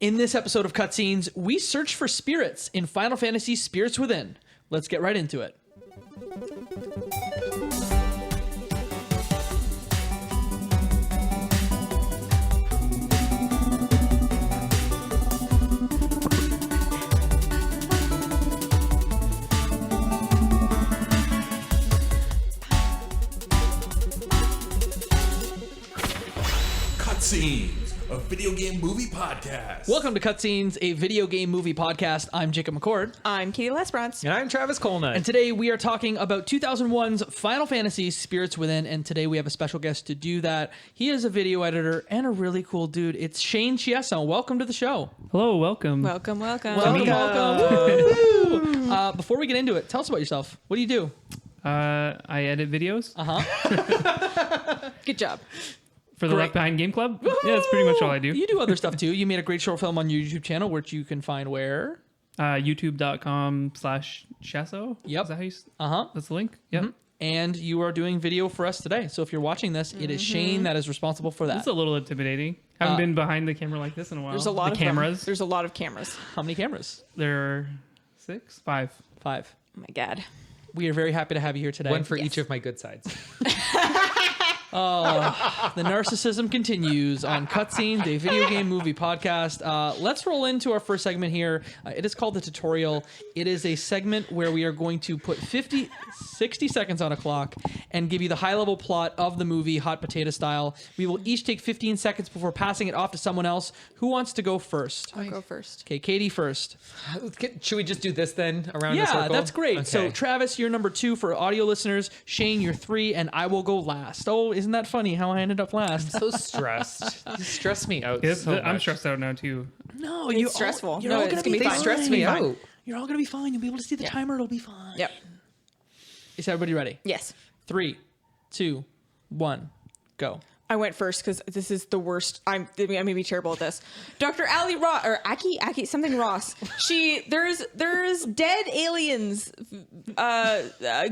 In this episode of Cutscenes, we search for spirits in Final Fantasy Spirits Within. Let's get right into it. Cutscenes, a video game movie podcast. Welcome to Cutscenes, a video game movie podcast. I'm Jacob McCord. I'm Katie Lesbrance. And I'm Travis Colnut. And today we are talking about 2001's Final Fantasy Spirits Within. And today we have a special guest to do that. He is a video editor and a really cool dude. It's Shane Chiesa. Welcome to the show. Hello, welcome. Welcome. Welcome. Before we get into it, tell us about yourself. What do you do? I edit videos Good job. for the Great. Left Behind Game Club. Yeah, that's pretty much all I do. You do other stuff too. You made a great short film on your YouTube channel, which you can find where? YouTube.com/Chasso. Yep. Is that how you? Uh-huh. That's the link. Yep. And you are doing video for us today. So if you're watching this, it is Shane that is responsible for that. It's a little intimidating. Haven't been behind the camera like this in a while. There's a lot the of cameras. Them. There's a lot of cameras. How many cameras? There are 6, 5. 5. Oh my god. We are very happy to have you here today. One for each of my good sides. The narcissism continues on Cutscenes, a video game movie podcast. Let's roll into our first segment here. It is called the tutorial. It is a segment where we are going to put 60 seconds on a clock and give you the high-level plot of the movie, hot potato style. We will each take 15 seconds before passing it off to someone else. Who wants to go first? I'll go first. Okay, Katie first. Should we just do this then around the Yeah, circle? that's great. Okay. So, Travis, you're number 2 for audio listeners. Shane, you're 3, and I will go last. Oh, isn't that funny how I ended up last? so stressed. You stress me out Yes, so I'm much. stressed out now too. No, It's stressful. You're No, all it's gonna gonna be be fine. fine. Stress me out. You're all gonna be fine. You'll be able to see the timer. It'll be fine. Yep. Is everybody ready? Yes. 3, 2, 1, go. I went first because this is the worst. I'm gonna be terrible at this. Dr. Ali Ross or Aki something Ross. There's dead aliens,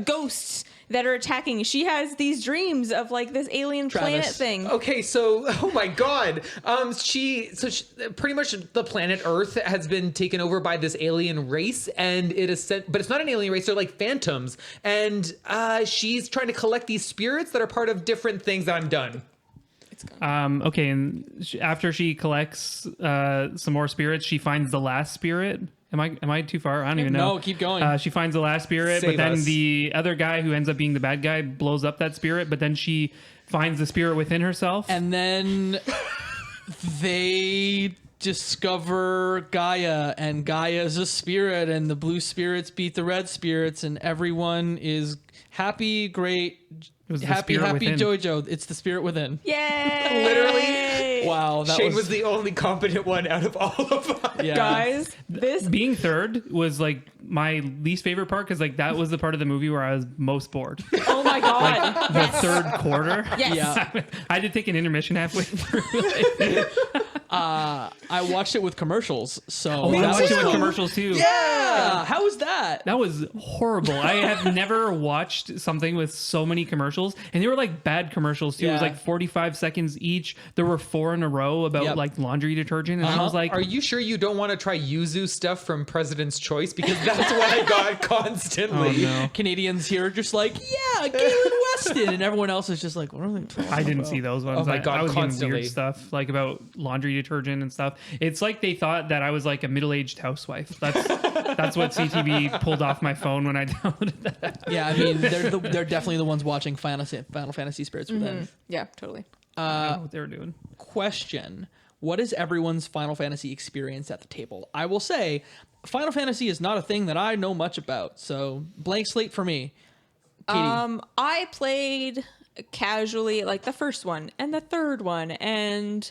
ghosts that are attacking. She has these dreams of like this alien planet Travis. thing. Okay, so oh my god, she pretty much the planet Earth has been taken over by this alien race, and it is but it's not an alien race. They're like phantoms, and she's trying to collect these spirits that are part of different things. I'm done. Okay, and after she collects some more spirits, she finds the last spirit. Am I too far? I don't even know. No, keep going. She finds the last spirit, Save but then us. the other guy who ends up being the bad guy blows up that spirit, but then she finds the spirit within herself. And then they discover Gaia, and Gaia is a spirit, and the blue spirits beat the red spirits, and everyone is happy, great, was the happy spirit within. Jojo. It's the spirit within. Yay! Literally. Wow, that Shane was the only competent one out of all of us. yeah. Guys, this Being third was like my least favorite part because like that was the part of the movie where I was most bored. oh my god. The third quarter. Yes. Yeah. I had to take an intermission halfway through. I watched it with commercials, so I that watched was it with cool. commercials too. Yeah, how was that? That was horrible. I have never watched something with so many commercials, and they were like bad commercials too. It was Yeah. like 45 seconds each. There were 4 in a row about Yep. like laundry detergent, and I was like, Are you sure you don't want to try yuzu stuff from President's Choice? Because that's what I got constantly. oh no. Canadians here are just like, yeah, Galen Weston, and everyone else is just like, what are they talking I didn't about? see those ones. Oh my God, I was getting constantly. weird stuff like about laundry detergent and stuff. It's like they thought that I was like a middle-aged housewife. That's what CTV pulled off my phone when I downloaded that. Yeah, I mean, they're definitely the ones watching Final Fantasy Spirits Within. Yeah, totally. I don't know what they were doing. Question: what is everyone's Final Fantasy experience at the table? I will say, Final Fantasy is not a thing that I know much about, so blank slate for me. Katie. I played casually like the first one and the third one and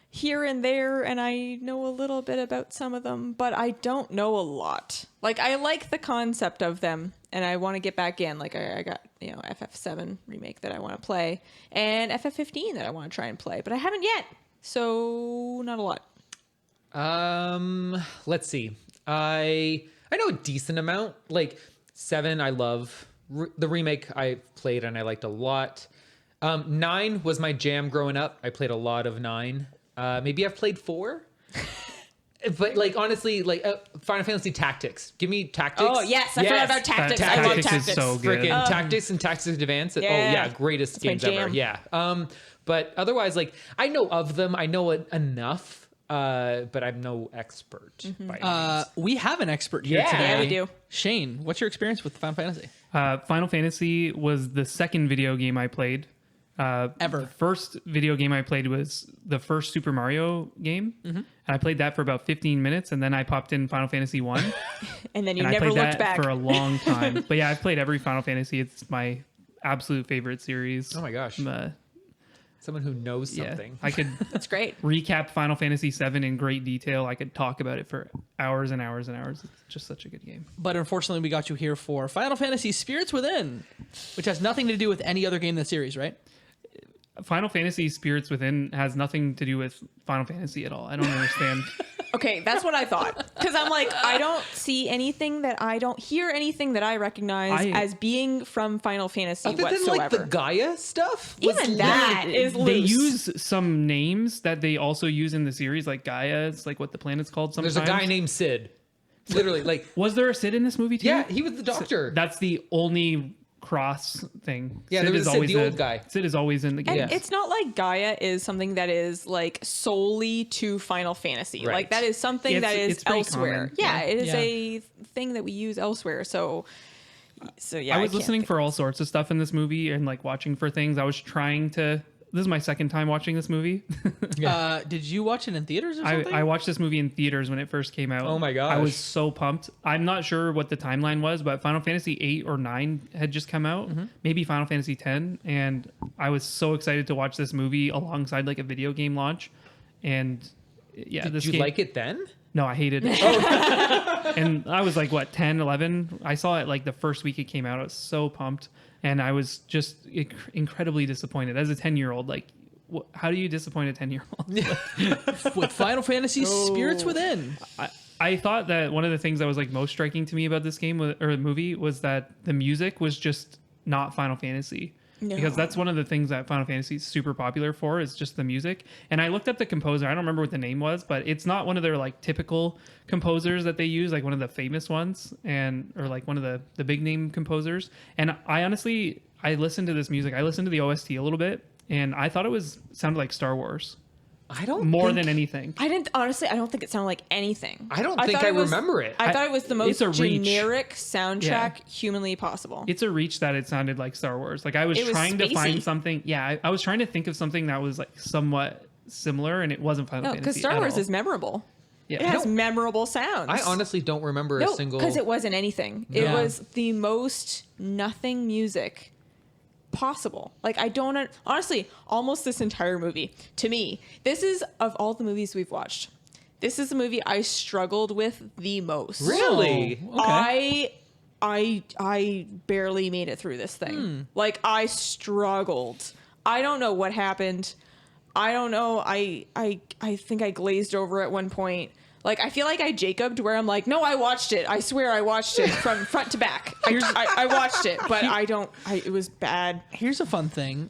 here and there, and I know a little bit about some of them, but I don't know a lot. Like, I like the concept of them, and I want to get back in. Like, I got, FF7 remake that I want to play, and FF15 that I want to try and play, but I haven't yet, so not a lot. Let's see. I know a decent amount. Like 7, I love. The remake I played and I liked a lot. 9 was my jam growing up. I played a lot of 9. Maybe I've played 4. But like honestly, like Final Fantasy Tactics. Give me Tactics. Oh yes, I forgot about Tactics. I love Tactics is Tactics. so good. Freaking Tactics and Tactics Advance. Yeah. Oh yeah, greatest my games ever. jam. Yeah. But otherwise, like I know of them. I know it enough. But I'm no expert by any means. We have an expert here Yeah. today. Yeah, we do. Shane, what's your experience with Final Fantasy? Final Fantasy was the second video game I played. Ever. The first video game I played was the first Super Mario game. And I played that for about 15 minutes, and then I popped in Final Fantasy 1. And then you and never I played looked that back. for a long time. But yeah, I've played every Final Fantasy. It's my absolute favorite series. Oh my gosh. Someone who knows Yeah, something. I could That's great. recap Final Fantasy 7 in great detail. I could talk about it for hours and hours and hours. It's just such a good game. But unfortunately, we got you here for Final Fantasy Spirits Within, which has nothing to do with any other game in the series, right? Final Fantasy Spirits Within has nothing to do with Final Fantasy at all. I don't understand. Okay, that's what I thought. Because I'm like, I don't see anything that I don't hear anything that I recognize as being from Final Fantasy Other than whatsoever. like the Gaia stuff. was Even that is loose. They use some names that they also use in the series, like Gaia. It's like what the planet's called sometimes. There's a guy named Sid. Literally, like Was there a Sid in this movie too? yeah, he was the doctor. That's the only cross thing. Yeah, there was is Sid, always the old guy. Sid is always in the game. And it's not like Gaia is something that is like solely to Final Fantasy. Right. Like that is something It's- that is it's pretty elsewhere. common. Yeah, it is Yeah. a thing that we use elsewhere. So yeah, I was can't listening think- for all sorts of stuff in this movie and like watching for things. I was trying to. This is my second time watching this movie. Did you watch it in theaters or something? I watched this movie in theaters when it first came out. Oh my gosh. I was so pumped. I'm not sure what the timeline was, but Final Fantasy 8 or 9 had just come out. Maybe Final Fantasy 10, and I was so excited to watch this movie alongside like a video game launch. And yeah, Did this you game, like it then? No, I hated it. And I was like, what, 10, 11? I saw it like the first week it came out. I was so pumped. And I was just incredibly disappointed as a 10-year-old. Like, how do you disappoint a 10-year-old? With Final Fantasy Spirits Within. I thought that one of the things that was like most striking to me about this game or movie was that the music was just not Final Fantasy. No. Because that's one of the things that Final Fantasy is super popular for is just the music. And I looked up the composer. I don't remember what the name was, but it's not one of their like typical composers that they use, like one of the famous ones or like one of the big name composers. And I honestly, I listened to this music. I listened to the OST a little bit and I thought sounded like Star Wars I don't more think- than anything. I don't think it sounded like anything. I don't think thought I it was- remember it. I thought it was the It's most a reach. generic soundtrack humanly possible. It's a reach that it sounded like Star Wars. Like I was It was trying to find spacey. something. Yeah, I was trying to think of something that was like somewhat similar, and it wasn't Final No, Fantasy. because Star at Wars all. is memorable. Yeah. It has memorable sounds. I honestly don't remember a no, single. because it wasn't anything. It Yeah. was the most nothing music possible. Like I don't honestly, almost this entire movie to me, this is of all the movies we've watched. This is the movie I struggled with the most. Really? Oh, okay. I barely made it through this thing. Like I struggled. I don't know what happened. I don't know. I think I glazed over at one point. Like I feel like I Jacobed where I'm like, no, I watched it. I swear I watched it from front to back. I watched it, but it was bad. Here's a fun thing.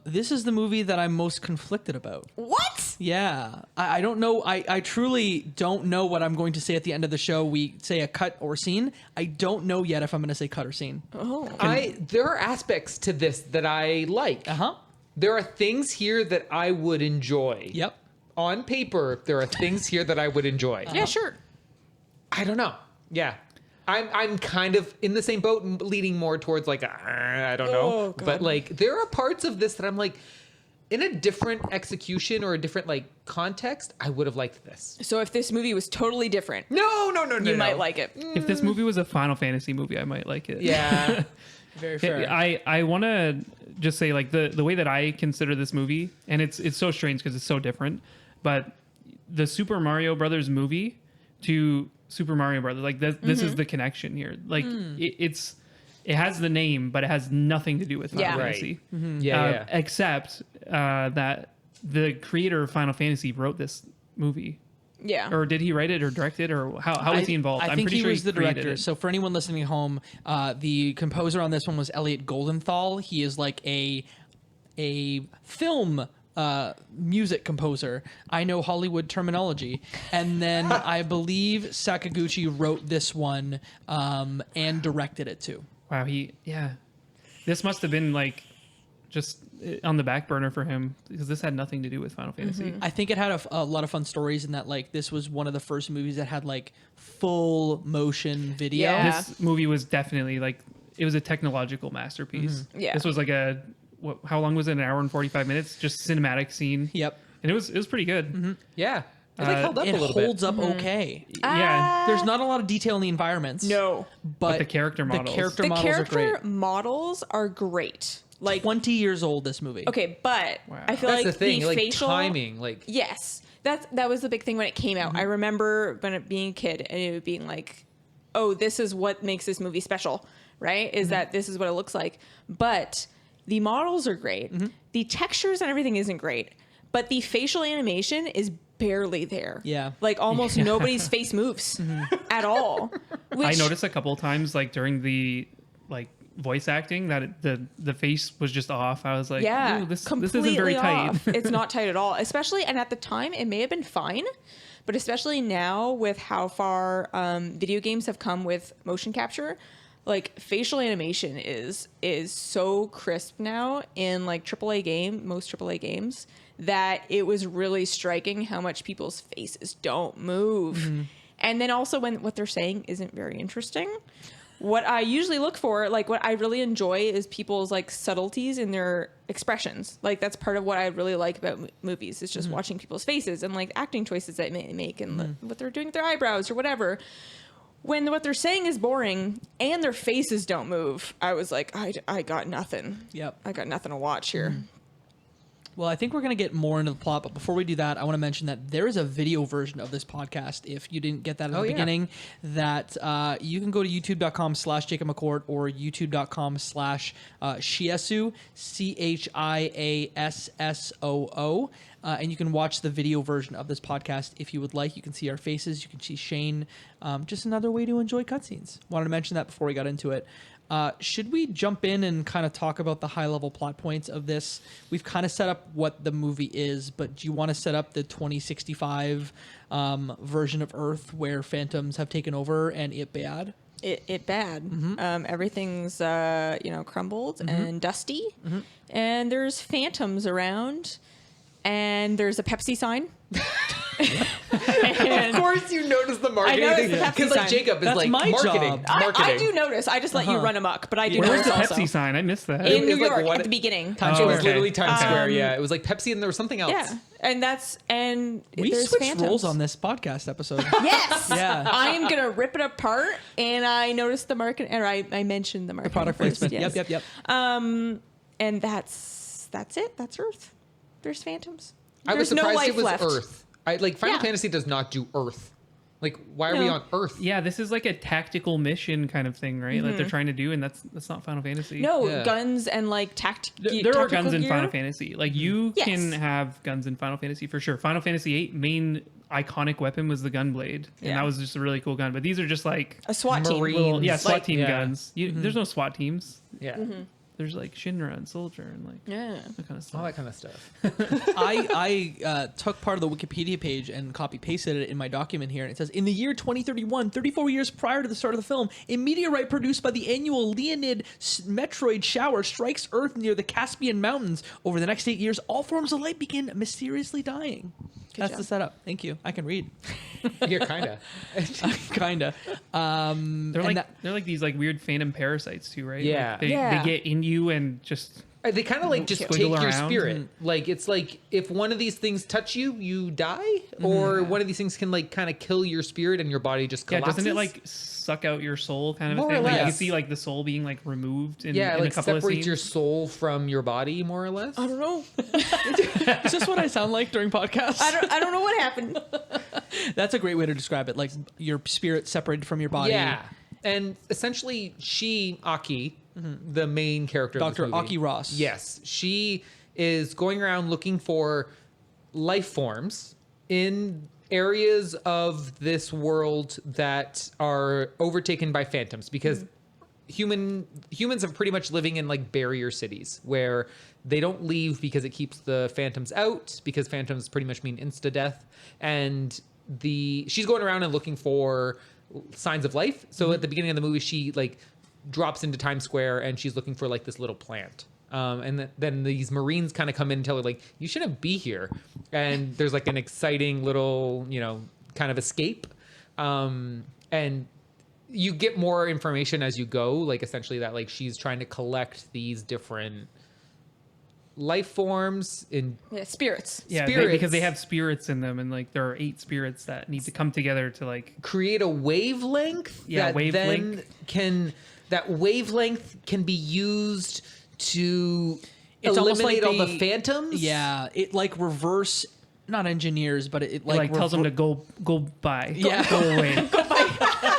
This is the movie that I'm most conflicted about. What? Yeah. I don't know. I truly don't know what I'm going to say at the end of the show. We say a cut or scene. I don't know yet if I'm going to say cut or scene. Oh. There are aspects to this that I like. Uh-huh. There are things here that I would enjoy. Yep. On paper, there are things here that I would enjoy. Yeah, sure. I don't know. Yeah. I'm kind of in the same boat, leaning more towards like, I don't know. Oh, God. But like, there are parts of this that I'm like, in a different execution or a different like context, I would have liked this. So if this movie was totally different, No. you might like it. If this movie was a Final Fantasy movie, I might like it. Yeah. Very fair. I want to just say like the way that I consider this movie, and it's so strange because it's so different, but the Super Mario Brothers movie to Super Mario Brothers, like this is the connection here. Like it has the name, but it has nothing to do with Final Yeah. Right. Fantasy. Yeah. Except that the creator of Final Fantasy wrote this movie. Yeah. Or did he write it or direct it, or how was he involved? I I'm think pretty he sure was the created director. it. So for anyone listening at home, the composer on this one was Elliot Goldenthal. He is like a film music composer. I know Hollywood terminology. And then I believe Sakaguchi wrote this one and directed it too. Wow, this must have been like just on the back burner for him because this had nothing to do with Final Fantasy. I think it had a lot of fun stories in that like this was one of the first movies that had like full motion video. Yeah. This movie was definitely like it was a technological masterpiece. Yeah. This was like how long was it? An hour and 45 minutes, just cinematic scene. Yep. And it was pretty good. Yeah. It like held up It a little bit. holds up okay. Yeah. There's not a lot of detail in the environments. No. But the character models. The models are great. character models are great. Like 20 years old, this movie. okay, but Wow. I feel That's like the thing. Like facial timing. Like yes, that was the big thing when it came out. I remember when it being a kid and it being like, oh, this is what makes this movie special, right? Is that this is what it looks like. But the models are great. The textures and everything isn't great, but the facial animation is barely there. Yeah. Like almost nobody's face moves at all. Which, I noticed a couple of times like during the like voice acting that the face was just off. I was like, yeah, ooh, this completely isn't very tight. off. It's not tight at all. Especially, and at the time, it may have been fine, but especially now with how far video games have come with motion capture, like facial animation is so crisp now in like most AAA games that it was really striking how much people's faces don't move. And then also when what they're saying isn't very interesting. What I usually look for, like what I really enjoy is people's like subtleties in their expressions. Like that's part of what I really like about movies is just watching people's faces and like acting choices that they make and what they're doing with their eyebrows or whatever. When what they're saying is boring and their faces don't move, I was like, I got nothing. Yep. I got nothing to watch here. Well, I think we're going to get more into the plot, but before we do that, I want to mention that there is a video version of this podcast. If you didn't get that at the beginning, that you can go to youtube.com/Jacob McCourt or youtube.com/Chiassoo, CHIASSOO, and you can watch the video version of this podcast if you would like. You can see our faces. You can see Shane. Just another way to enjoy cutscenes. Wanted to mention that before we got into it. Should we jump in and kind of talk about the high-level plot points of this? We've kind of set up what the movie is, but do you want to set up the 2065 version of Earth where phantoms have taken over and it bad? It bad. Everything's crumbled and dusty, and there's phantoms around, and there's a Pepsi sign. of course you notice the marketing I noticed thing. the Pepsi Because like sign. Jacob is That's like my marketing. job. I do notice. I just let you run amok, but I do Where's notice the also. Pepsi sign? I missed that. In It New was like York what- at the beginning. Times It Square. was literally Times Okay. Square, yeah. It was like Pepsi and there was something else. Yeah, and We there's switched phantoms. roles on this podcast episode. Yes. Yeah. I am gonna rip it apart, and I noticed the market, or I mentioned the market. Product first, placement. yes. Yep. And that's it. That's Earth. There's phantoms. I was There's no surprised life it was left. Earth. Final Yeah. Fantasy does not do Earth. Like, why are we No. on Earth? Yeah, this is like a tactical mission kind of thing, right? Like they're trying to do, and that's not Final Fantasy. No Yeah. guns and like There are guns in gear. Final Fantasy. Like you Yes. can have guns in Final Fantasy for sure. Final Fantasy VIII main iconic weapon was the gunblade, and Yeah. that was just a really cool gun. But these are just like A SWAT team. Marine. little, SWAT Like- team yeah. guns. There's no SWAT teams. Yeah. There's like Shinra and Soldier and like Yeah. that kind of stuff. All that kind of stuff. I took part of the Wikipedia page and copy pasted it in my document here. And it says, in the year 2031, 34 years prior to the start of the film, a meteorite produced by the annual Leonid Metroid shower strikes Earth near the Caspian Mountains. Over the next 8 years, all forms of life begin mysteriously dying. That's job. the setup. Thank you. I can read. Yeah, kind of. Kinda. They're like these like weird phantom parasites too, right? Yeah. Like, they Yeah. get in you and just They kind of like just take Squiggle your around. spirit. Like, it's like if one of these things touch you, you die. Or one of these things can like kind of kill your spirit and your body just yeah. collapses. Doesn't it like suck out your soul kind of More a or thing? Like you can less. see like the soul being like removed in, Yeah, in like a couple of separates scenes. your soul from your body, more or less. I don't know. Is this what I sound like during podcasts? I don't know what happened. That's a great way to describe it. Like your spirit separated from your body. Yeah. And essentially, Aki, the main character of this Dr. movie, Aki Ross. Yes. She is going around looking for life forms in areas of this world that are overtaken by phantoms because humans are pretty much living in like barrier cities where they don't leave because it keeps the phantoms out, because phantoms pretty much mean insta death. And she's going around and looking for signs of life. So at the beginning of the movie, she like drops into Times Square and she's looking for like this little plant. And then these Marines kind of come in and tell her like, you shouldn't be here. And there's like an exciting little, kind of escape. And you get more information as you go, like essentially that like she's trying to collect these different life forms in spirits. Yeah, spirits. because they have spirits in them, and like there are 8 spirits that need to come together to like create a wavelength. Yeah, that wavelength. That wavelength can be used to It's almost eliminate like all the phantoms. Yeah, it like reverse, not engineers, but it like tells them to go by. Yeah. Go away.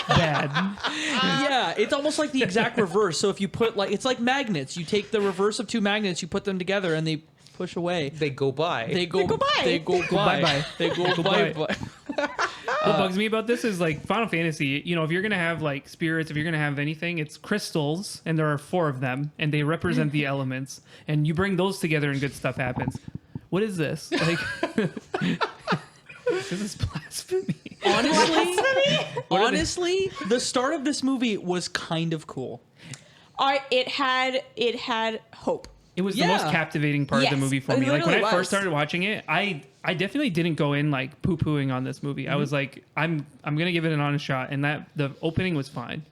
Bad. Yeah, it's almost like the exact reverse. So if you put like, it's like magnets. You take the reverse of 2 magnets, you put them together, and they push away. They go by. They go by. They go by. bye-bye. They go Go bye. bye. What bugs me about this is like Final Fantasy, if you're going to have like spirits, if you're going to have anything, it's crystals, and there are 4 of them, and they represent the elements, and you bring those together and good stuff happens. What is this? Like, this is blasphemy. Honestly, the start of this movie was kind of cool. It had hope. It was the Yeah. most captivating part of the Yes, movie for it me. Like when I literally first was. started watching it, I definitely didn't go in like poo-pooing on this movie. I was like, I'm gonna give it an honest shot, and that the opening was fine.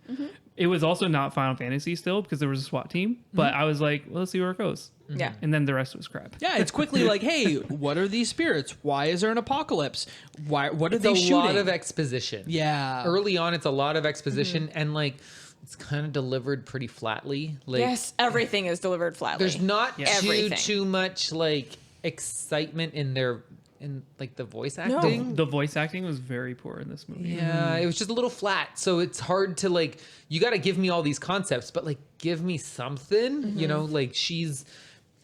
It was also not Final Fantasy still because there was a SWAT team, but I was like, well, let's see where it goes. Yeah. And then the rest was crap. Yeah, it's quickly like, hey, what are these spirits? Why is there an apocalypse? What are It's they a shooting? lot of exposition. Yeah. Early on, it's a lot of exposition, and like it's kind of delivered pretty flatly. Like, Yes, everything is delivered flatly. there's not Everything. too much like excitement in like the voice acting. The voice acting was very poor in this movie. Yeah, it was just a little flat. So it's hard to like, you got to give me all these concepts, but like, give me something, like she's,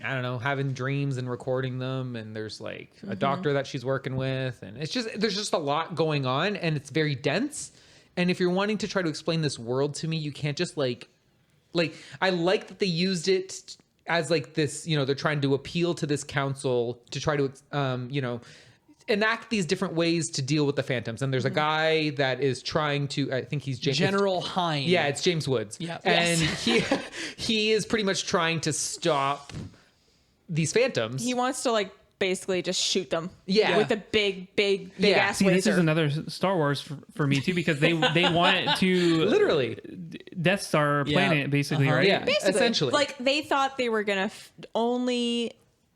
I don't know, having dreams and recording them. And there's like a doctor that she's working with. And there's just a lot going on, and it's very dense. And if you're wanting to try to explain this world to me, you can't just like, I like that they used it as like this, they're trying to appeal to this council to try to, enact these different ways to deal with the phantoms. And there's a guy that is trying to, I think he's General Hine. Yeah, it's James Woods. Yeah. And he is pretty much trying to stop these phantoms. He wants to like basically just shoot them. Yeah. With a big Yeah. ass See, this laser. is another Star Wars for me too, because they want to Literally. Death Star planet, basically, right? Yeah, Basically, essentially. like they thought they were gonna only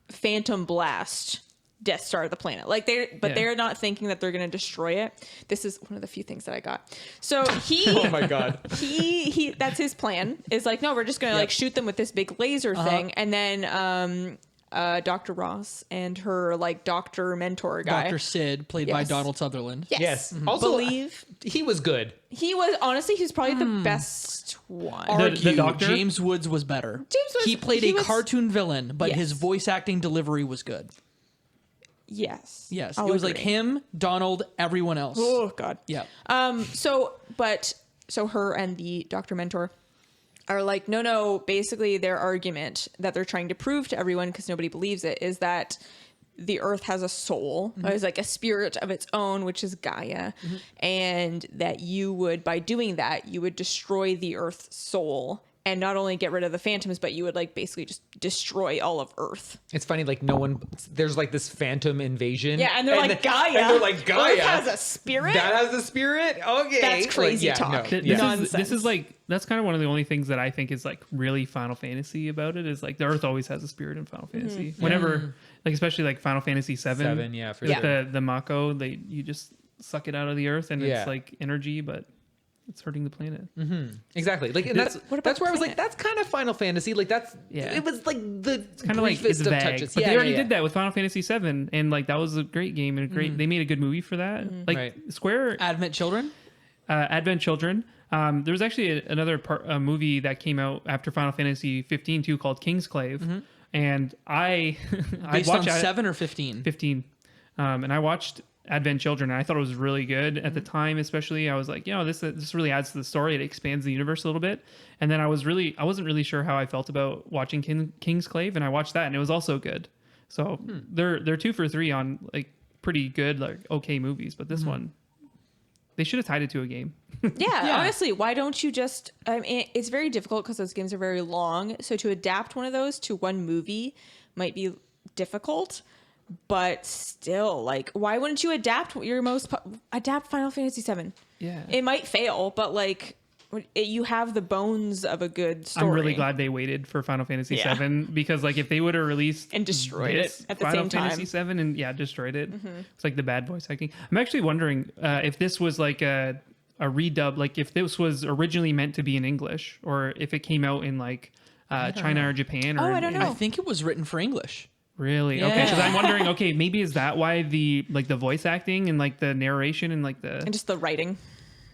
Phantom Blast Death Star the planet. Like they're not thinking that they're gonna destroy it. This is one of the few things that I got. So Oh my God. he that's his plan. Is like, no, we're just gonna like shoot them with this big laser thing, and then Dr. Ross and her like doctor mentor guy. Dr. Sid, played by Yes. Donald Sutherland. Yes. Also, Believe he was good. he was honestly he's probably the best one. Argue, doctor? James Woods was better. Woods- he played he a was- cartoon villain, but his Yes. voice acting delivery was good. Yes. Yes, I'll it was like agree. him, Donald, everyone else. Oh God. Yeah. So her and the doctor mentor are like, no, basically their argument that they're trying to prove to everyone, because nobody believes it, is that the earth has a soul, it's like a spirit of its own, which is Gaia, and that by doing that, you would destroy the earth's soul and not only get rid of the phantoms, but you would like basically just destroy all of Earth. It's funny, like there's like this phantom invasion. Yeah, and they're like, Gaia. And they're like, Gaia. Earth has a spirit? That has a spirit? Okay. That's crazy Like, talk. No, This yeah. is Nonsense. like, that's kind of one of the only things that I think is like really Final Fantasy about it, is like the Earth always has a spirit in Final Fantasy. Whenever, like especially like Final Fantasy 7. 7, yeah, for with sure. the Mako, you just suck it out of the Earth, and Yeah. it's like energy, but it's hurting the planet. Exactly. Like, and that's What about that's where I was planet? like, that's kind of Final Fantasy. Like, that's Yeah. it was like the Kind of like it's briefest of vague, touches. but Yeah, they already yeah, did that with Final Fantasy 7, and like that was a great game and they made a good movie for that. Like Right. Square Advent Children. Advent Children. There was actually another movie that came out after Final Fantasy 15 too, called Kingsclave, and I Based on watched 7 or 15. 15, and I watched Advent Children, and I thought it was really good at the time. Especially, I was like, this really adds to the story. It expands the universe a little bit. And then I wasn't really sure how I felt about watching Kingsclave, and I watched that, and it was also good. So they're 2 for 3 on like pretty good, like okay movies. But this one, they should have tied it to a game. Yeah, honestly, why don't you just... I mean, it's very difficult because those games are very long. So to adapt one of those to one movie might be difficult. But still, like, why wouldn't you adapt adapt Final Fantasy VII? Yeah. It might fail, but like... you have the bones of a good story. I'm really glad they waited for Final Fantasy VII, because like if they would have released and destroyed it at the Final same time, Fantasy VII and destroyed it. It's like the bad voice acting. I'm actually wondering if this was like a redub, like if this was originally meant to be in English, or if it came out in like China or Japan. Or I don't know. I think it was written for English. Really? Yeah. Okay, because I'm wondering. Okay, maybe is that why the voice acting and like the narration and like and just the writing.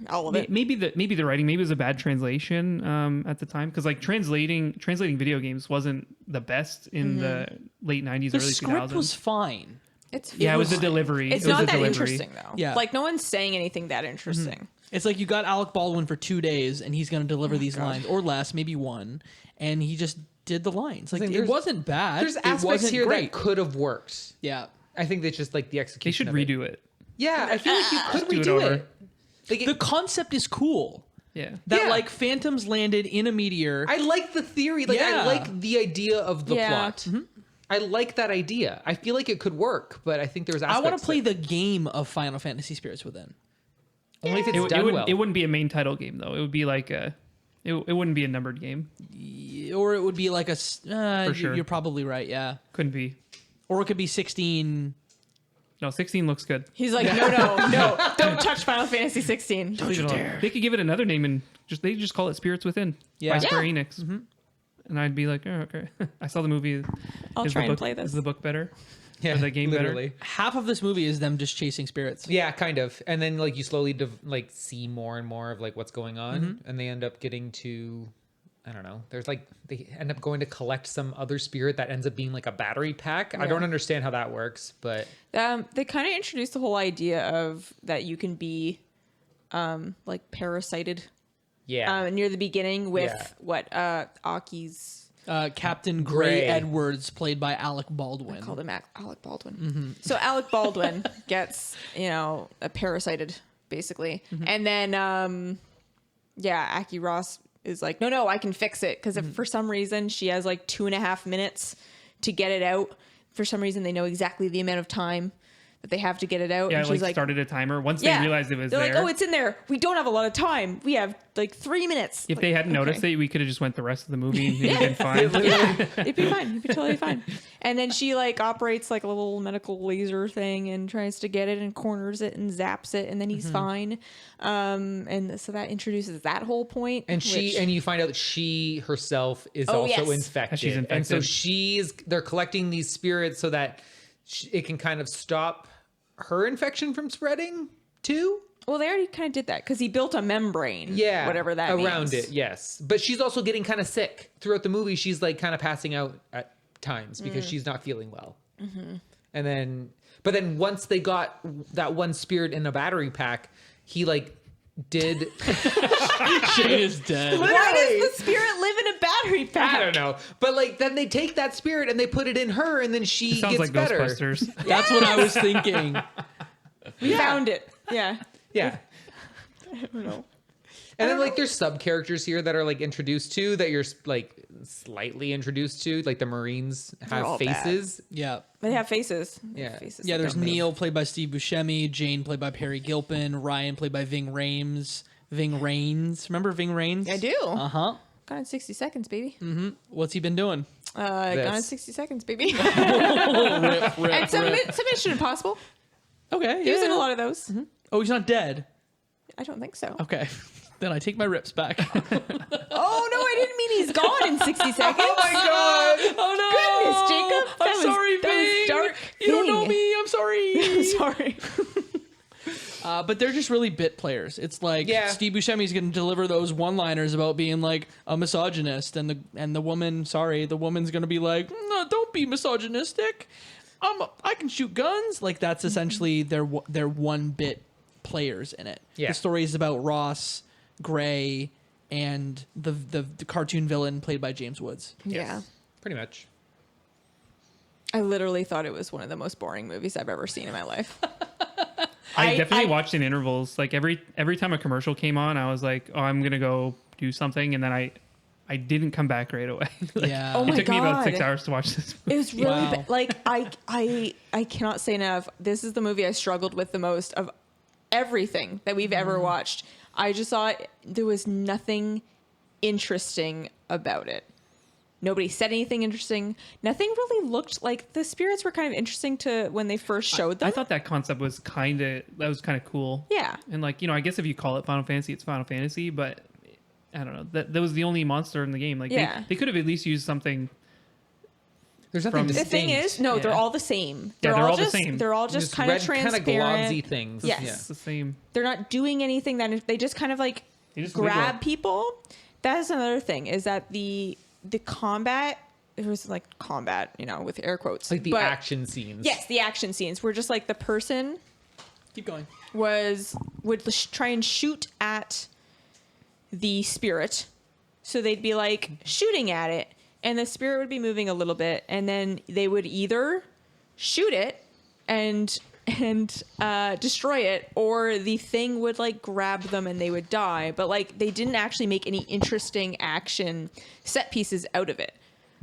All of it. Maybe the writing, maybe it was a bad translation at the time, because like translating video games wasn't the best in the late 90s, The early script 2000s. was fine. It's It was the delivery. It's It was not the that delivery. interesting though. Yeah. Like no one's saying anything that interesting. It's like you got Alec Baldwin for 2 days, and he's going to deliver these lines, or less, maybe one, and he just did the lines. Like, it wasn't bad. There's it aspects wasn't here great. that could have worked. Yeah. I think they just like the They execution. should of it. redo it. Yeah, I feel like you could do it redo over. it. Like The concept is cool. Yeah. That Yeah. like phantoms landed in a meteor. I like the theory. Like Yeah. I like the idea of the Yeah. plot. I like that idea. I feel like it could work, but I think there's I aspects. want to play the game of Final Fantasy Spirits Within. only if it's It done would, well. it wouldn't be a main title game though. It would be like it wouldn't be a numbered game. Or it would be like For sure. You're probably right, yeah. Couldn't be. Or it could be 16. No, 16 looks good. He's like, no, don't touch Final Fantasy 16. Leave it alone. They could give it another name and they just call it Spirits Within Yeah. by Square Yeah. Enix. And I'd be like, oh, okay. I saw the movie. I'll Is try the and book, play this. Is the book better? yeah, Or the game literally. better? Half of this movie is them just chasing spirits. Yeah, kind of. And then like you slowly like see more and more of like what's going on, Mm-hmm. and they end up getting to, I don't know. There's like they end up going to collect some other spirit that ends up being like a battery pack. I don't understand how that works, but They kind of introduced the whole idea of that you can be like parasited yeah. near the beginning with Yeah. what Aki's Captain Gray Gray. Edwards, played by Alec Baldwin. called him Alec Baldwin. So Alec Baldwin gets, parasited basically. And then, Aki Ross is like, no, I can fix it. Because if for some reason she has like 2.5 minutes to get it out, for some reason they know exactly the amount of time that they have to get it out. Yeah, and she's like, started a timer. Once they realized it was they're there. like, oh, it's in there. We don't have a lot of time. We have like 3 minutes. If Like, they hadn't noticed okay. it, we could have just went the rest of the movie and it'd been fine. Yeah, it'd be fine. It'd be totally fine. And then she like operates like a little medical laser thing and tries to get it and corners it and zaps it, and then he's fine. And so that introduces that whole point. And which- and you find out she herself is Oh, also yes. infected. She's And so infected. they're collecting these spirits so that it can kind of stop her infection from spreading too. well, they already kind of did that because he built a membrane. Yeah. whatever that around means. it, yes. But she's also getting kind of sick throughout the movie. She's like kind of passing out at times because she's not feeling well. And then once they got that one spirit in a battery pack, he like did Shane is dead. Why does the spirit live in a battery pack? I don't know. But like then they take that spirit and they put it in her and then she Sounds gets like better. Ghostbusters. That's what I was thinking. We found it. Yeah. Yeah. I don't know. And then like there's sub characters here that are like introduced to that you're like slightly introduced to, like the Marines They're all have bad. faces. Yeah. They have faces. They Yeah. have faces Yeah, that there's don't move. Neil, played by Steve Buscemi, Jane, played by Perry Gilpin, Ryan, played by Ving Rhames. Remember Ving Rhames? I do. Uh-huh. Gone in 60 seconds, baby. What's he been doing? Gone in This. 60 seconds, baby. Rip, and some rip. Mission Impossible. Okay, He was in yeah. a lot of those. Oh, he's not dead. I don't think so. Okay. Then I take my rips back. Oh, no, I didn't mean he's gone in 60 seconds. Oh my god! Oh no! Goodness, Jacob. That I'm was- sorry, that was Ving. dark. You don't know Ving. me. I'm sorry. Sorry. But they're just really bit players. It's like Yeah. Steve Buscemi's going to deliver those one-liners about being like a misogynist, and the woman, the woman's going to be like, no, don't be misogynistic. I can shoot guns. Like that's essentially their 1-bit players in it. Yeah. The story is about Ross, Gray, and the cartoon villain played by James Woods. Yeah. Pretty much. I literally thought it was one of the most boring movies I've ever seen in my life. I definitely watched in intervals. Like every time a commercial came on, I was like, oh, I'm gonna go do something, and then I didn't come back right away. Like, Yeah. Oh my it took me about 6 God. hours to watch this movie. It was really Wow. bad. Like I cannot say enough. This is the movie I struggled with the most of everything that we've ever watched. I just thought there was nothing interesting about it. Nobody said anything interesting. Nothing really looked like the spirits were kind of interesting to when they first showed them. I thought that concept was kind of cool. Yeah. And like, I guess if you call it Final Fantasy, it's Final Fantasy, but I don't know. That was the only monster in the game. Like Yeah. they could have at least used something. There's nothing From- The distinct. thing is, no, they're Yeah. all the same. Yeah, they're all the just, same. They're all just kind of red, kind of transparent. globsy things. Yes. It's the same. They're not doing anything that they just kind of like They just grab wiggle. people. That is another thing, is that the combat, it was like combat, with air quotes. Like the But- action scenes. Yes, the action scenes were just like the person Keep going. would try and shoot at the spirit. So they'd be like shooting at it, and the spirit would be moving a little bit, and then they would either shoot it and destroy it, or the thing would like grab them and they would die. But like they didn't actually make any interesting action set pieces out of it.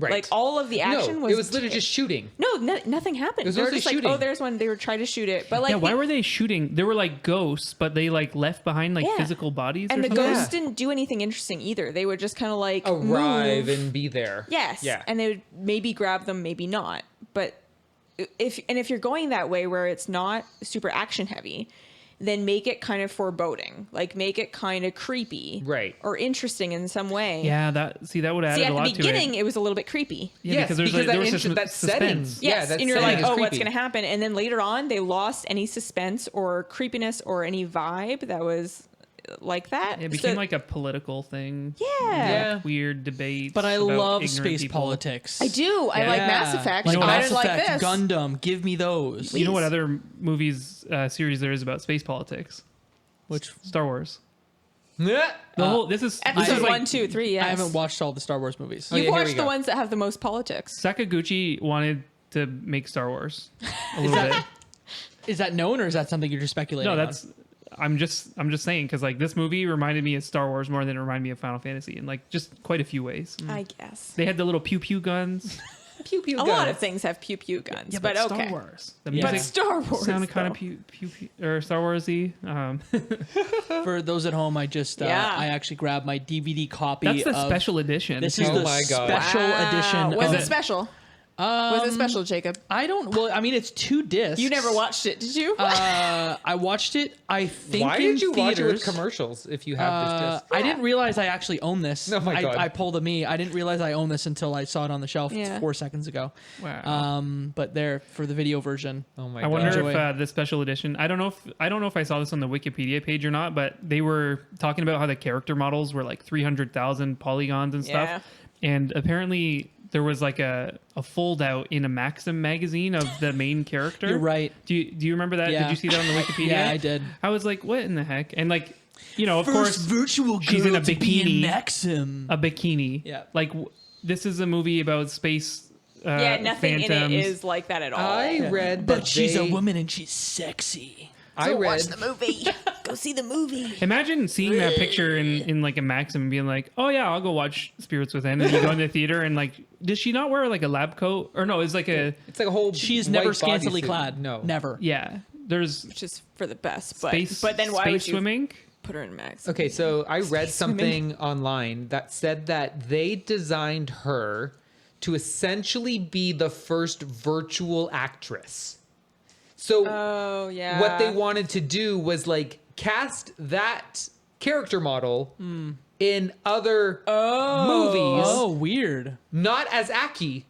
Right. Like all of the action No, was it was literally just shooting. no, nothing happened. was They were mostly just like, shooting. oh, there's one. They were trying to shoot it, but like, Yeah, why the- were they shooting? They were like ghosts, but they like left behind like Yeah. physical bodies and or the something. ghosts didn't do anything interesting either. They would just kind of like Arrive move. and be there. Yes. Yeah. And they would maybe grab them, maybe not. But if you're going that way where it's not super action heavy, then make it kind of foreboding. Like make it kind of creepy. Right. Or interesting in some way. Yeah, that would add See, a at lot the beginning, to it. it was a little bit creepy. Yeah, Yes, because there's because like, there that was that setting. suspense. Yeah, Yes, that and you're setting like, is oh, what's creepy. going to happen? And then later on, they lost any suspense or creepiness or any vibe that was like that. It became So- like a political thing. yeah. Weird debates. But I about love ignorant space people. politics. I do. I like Mass Effect. Like You know what I Mass didn't like Effect, this. Gundam. Give me those. You know what Please. other movies series there is about space politics? Which Star Wars. Yeah. The whole this is Episode like 1, 2, 3, yes. I haven't watched all the Star Wars movies. You've yeah, here we watched the go. ones that have the most politics. Sakaguchi wanted to make Star Wars a little bit. Is that known or is that something you're just speculating? No, that's I'm just saying because like this movie reminded me of Star Wars more than it reminded me of Final Fantasy in like just quite a few ways. I guess. They had the little pew pew guns. Pew pew A guns. lot of things have pew pew guns, but okay. Star Wars. The Yeah. But music Star Wars sounded kind of though. pew pew or Star Warsy. on. For those at home, I just Yeah. I actually grabbed my DVD copy. That's the of, special edition. This is Oh the my God. special edition. Was of, it special? Was it special, Jacob? I don't. Well, I mean, it's 2 discs. You never watched it, did you? I watched it. I think. Why in did you watch it with theaters. commercials if you have this disc? I didn't realize I actually own this. Oh my God. I pulled a me. I didn't realize I owned this until I saw it on the shelf Yeah. 4 seconds ago. Wow. But there for the video version. Oh my I god. wonder Enjoy. if the special edition. I don't know if I saw this on the Wikipedia page or not, but they were talking about how the character models were like 300,000 polygons and stuff. Yeah. And apparently there was like a fold out in a Maxim magazine of the main character. You're right. Do you remember that? Yeah. Did you see that on the Wikipedia? Yeah, I did. I was like, what in the heck? And like, of course, virtual she's in a to be bikini. Maxim. a bikini. Yeah. Like this is a movie about space. yeah, nothing phantoms. in it is like that at all. I read that But she's a they- woman and she's sexy. I read movie. Go see the movie. Imagine seeing that picture in like a Maxim and being like, oh yeah, I'll go watch Spirits Within. And you go in the theater and like, does she not wear like a lab coat? Or no, it's like a, it's like a whole. She's white never scantily bodysuit. clad. No. Never. yeah, there's Which is for the best, but space, then why space would you swimming? put her in Max? Okay, so I read swimming. something online that said that they designed her to essentially be the first virtual actress. So Oh yeah. what they wanted to do was like cast that character model in other movies, Oh, weird. not as Aki,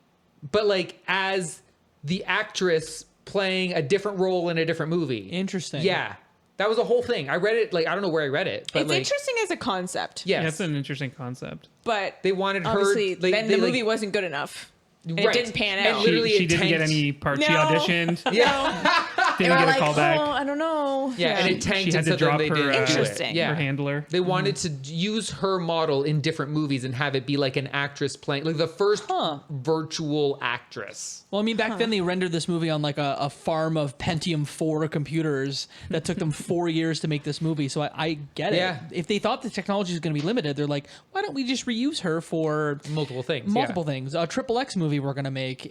but like as the actress playing a different role in a different movie. Interesting. Yeah, that was a whole thing. I read it like I don't know where I read it, but It's like interesting as a concept. yes, Yeah, that's an interesting concept. But they wanted her. obviously They, then they, the like- movie wasn't good enough. And it didn't pan And out. literally she it didn't get tanked. any parts. She No. auditioned. Yeah. Didn't get a call back. Oh, I don't know. Yeah, and it tanked, She had and to so then drop they her, didn't do it. Interesting. Yeah. her handler. They wanted to use her model in different movies and have it be like an actress playing, like the first virtual actress. Well, I mean, back then they rendered this movie on like a farm of Pentium 4 computers that took them 4 years to make this movie. So I get it. Yeah. If they thought the technology was going to be limited, they're like, why don't we just reuse her for Multiple things. multiple things? A Triple X movie we're going to make.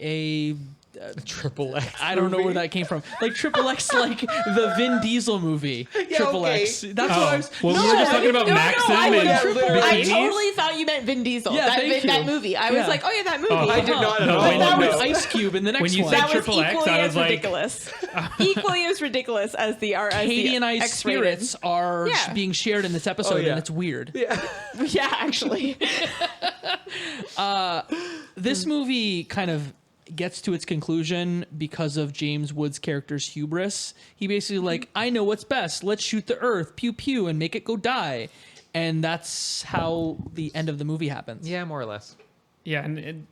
Triple X. I don't know where that came from. Like Triple X, like the Vin Diesel movie. Triple okay. X. That's what I was. Well, we were just talking about Maxim I, and I bikinis. totally thought you meant Vin Diesel. Yeah, that, thank that you. movie. I was Yeah. like, oh yeah, that movie. Oh. I did not at No, all. when That you- was no. Ice Cube in the next When you one. said That was Triple X, equally I was as like- ridiculous. Equally as ridiculous as the R. Katie and I's X-rated. spirits are Yeah. being shared in this episode, yeah. and it's weird. Yeah, actually. This movie kind of gets to its conclusion because of James Woods' character's hubris. He basically like, I know what's best. Let's shoot the Earth, pew pew, and make it go die. And that's how the end of the movie happens. Yeah, more or less. Yeah, and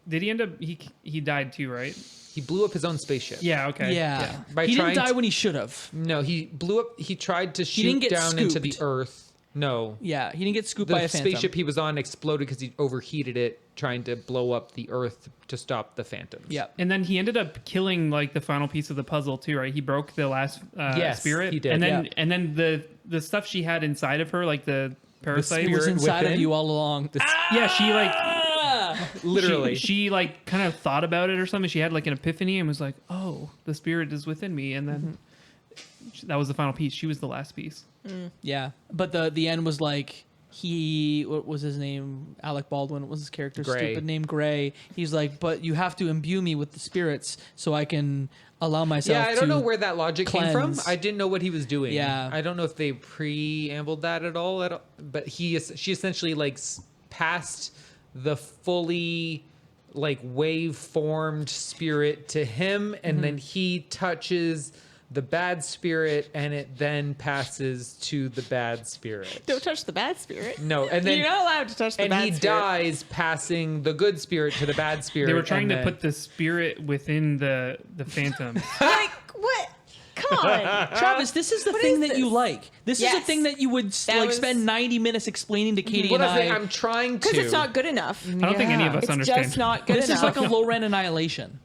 did he end up? He died too, right? He blew up his own spaceship. Yeah. Okay. Yeah. By He didn't trying die to- when he should have. No, he blew up. He tried to didn't shoot get down into the scooped. Earth. No. Yeah, he didn't get scooped The by a phantom. spaceship he was on exploded because he overheated it, trying to blow up the Earth to stop the phantoms. Yeah. And then he ended up killing like the final piece of the puzzle too, right? He broke the last Yes, spirit. he did. And then Yeah. and then the stuff she had inside of her, like the parasite. It was spirit inside of within? you all along. Yeah, she like Literally. she like kind of thought about it or something. She had like an epiphany and was like, "Oh, the spirit is within me." And then that was the final piece. She was the last piece. Yeah, but the end was like what was his name? Alec Baldwin. What was his character's Gray. stupid name? Gray. He's like, but you have to imbue me with the spirits so I can allow myself. Yeah, I don't to know where that logic came from. cleanse. I didn't know what he was doing. Yeah. I don't know if they preambled that at all. But she essentially like passed the fully like wave formed spirit to him, and then he touches the bad spirit, and it then passes to the bad spirit. Don't touch the bad spirit. No, and then You're not allowed to touch the and bad he spirit. dies, passing the good spirit to the bad spirit. They were trying and to then- put the spirit within the phantoms. Like, what? Come on. Travis, this is the What thing is that you this? like. This is the Yes. thing that you would That was- spend 90 minutes explaining to Katie Well, and that's the thing, I. I'm trying to. Because it's not good enough. I don't think any of us It's understand. just not good This enough. is like a low rent Annihilation.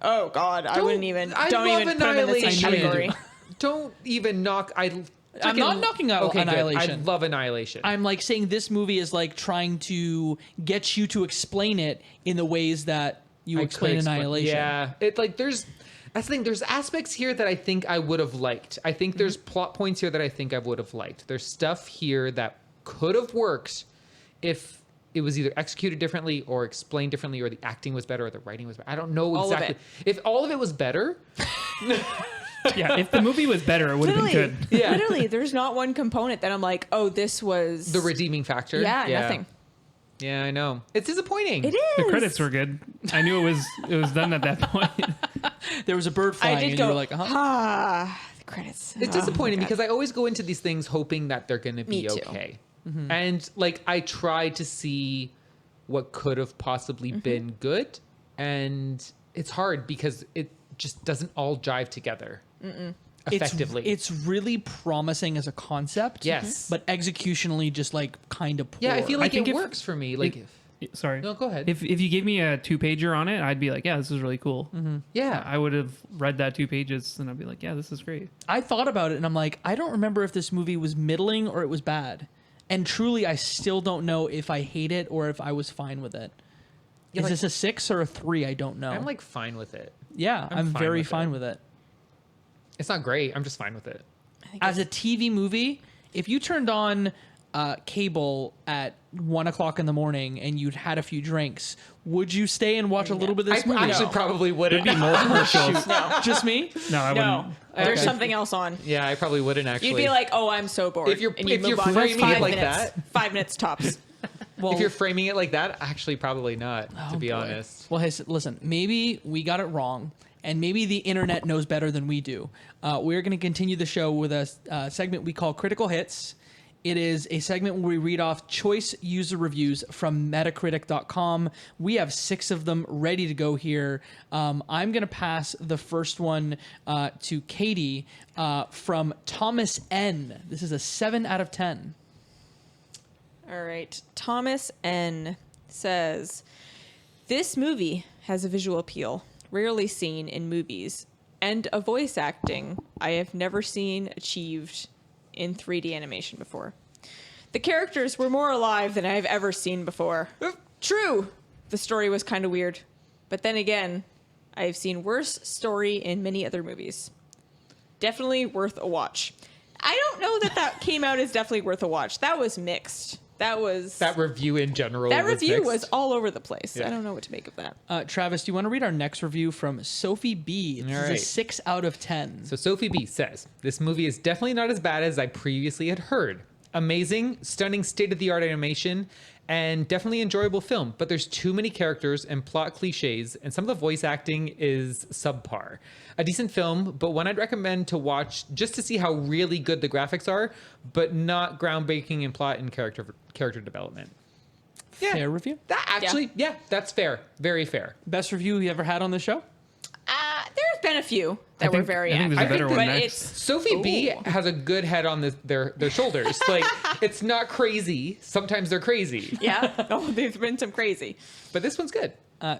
Oh God, I wouldn't even. I don't love even put them in the same Annihilation. category. Don't even knock. I'm not knocking out okay, Annihilation. Good. I love Annihilation. I'm like saying this movie is like trying to get you to explain it in the ways that you I explain could Annihilation. Yeah, it like there's. That's the thing. There's aspects here that I think I would have liked. I think there's plot points here that I think I would have liked. There's stuff here that could have worked if it was either executed differently or explained differently, or the acting was better or the writing was better. I don't know All of exactly. it. If all of it was better, Yeah, if the movie was better, it would have been Literally, good. Yeah. literally, there's not one component that I'm like, oh, this was the redeeming factor. Yeah, nothing. Yeah, I know. It's disappointing. It is. The credits were good. I knew it was done at that point. There was a bird I flying, did and go. you were like, uh-huh. The credits. It's disappointing because I always go into these things hoping that they're going to be Me too. okay. And like I try to see what could have possibly been good, and it's hard because it just doesn't all jive together effectively. It's really promising as a concept. Yes. But executionally just like kind of poor. yeah, I feel like think it if- works for me. Like, Sorry. no, go ahead. If you gave me a 2-pager on it, I'd be like, yeah, this is really cool. yeah, I would have read that 2 pages and I'd be like, yeah, this is great. I thought about it and I'm like, I don't remember if this movie was middling or it was bad. And truly, I still don't know if I hate it or if I was fine with it. Yeah, Is like- this a 6 or a 3? I don't know. I'm like fine with it. yeah, I'm I'm fine very with fine it. with it. It's not great. I'm just fine with it. As a TV movie, if you turned on cable at 1 o'clock in the morning and you'd had a few drinks, would you stay and watch a little bit of this I movie? actually No. probably wouldn't. There'd be more commercials. Just me? No, I No, wouldn't. there's Okay. something else on. Yeah, I probably wouldn't actually. You'd be like, oh, I'm so bored. If you're- and you'd if you're move on. framing it 5 like minutes. that. 5 minutes tops. Well, if you're framing it like that, actually probably not, to be boy. honest. Well, hey, listen, maybe we got it wrong, and maybe the internet knows better than we do. We're going to continue the show with a segment we call Critical Hits. It is a segment where we read off choice user reviews from Metacritic.com. We have 6 of them ready to go here. I'm going to pass the first one to Katie from Thomas N. This is a 7 out of 10. All right. Thomas N. says, this movie has a visual appeal rarely seen in movies and a voice acting I have never seen achieved in 3D animation before. The characters were more alive than I've ever seen before. True, the story was kind of weird. But then again, I've seen worse story in many other movies. Definitely worth a watch. I don't know that came out as definitely worth a watch. That was mixed. That review in general. That review mixed. was all over the place. Yeah. I don't know what to make of that. Travis, do you want to read our next review from Sophie B? This is a 6 out of 10. So Sophie B says, this movie is definitely not as bad as I previously had heard. Amazing, stunning state-of-the-art animation, and definitely enjoyable film, but there's too many characters and plot cliches, and some of the voice acting is subpar. A decent film, but one I'd recommend to watch just to see how really good the graphics are, but not groundbreaking in plot and character development. Yeah. Fair review? That actually, yeah, that's fair. Very fair. Best review you ever had on the show? There's been a few that were very I think there's a better one but next. it's Sophie B has a good head on their shoulders. Like, it's not crazy. Sometimes they're crazy. yeah. Oh, there's been some crazy. But this one's good.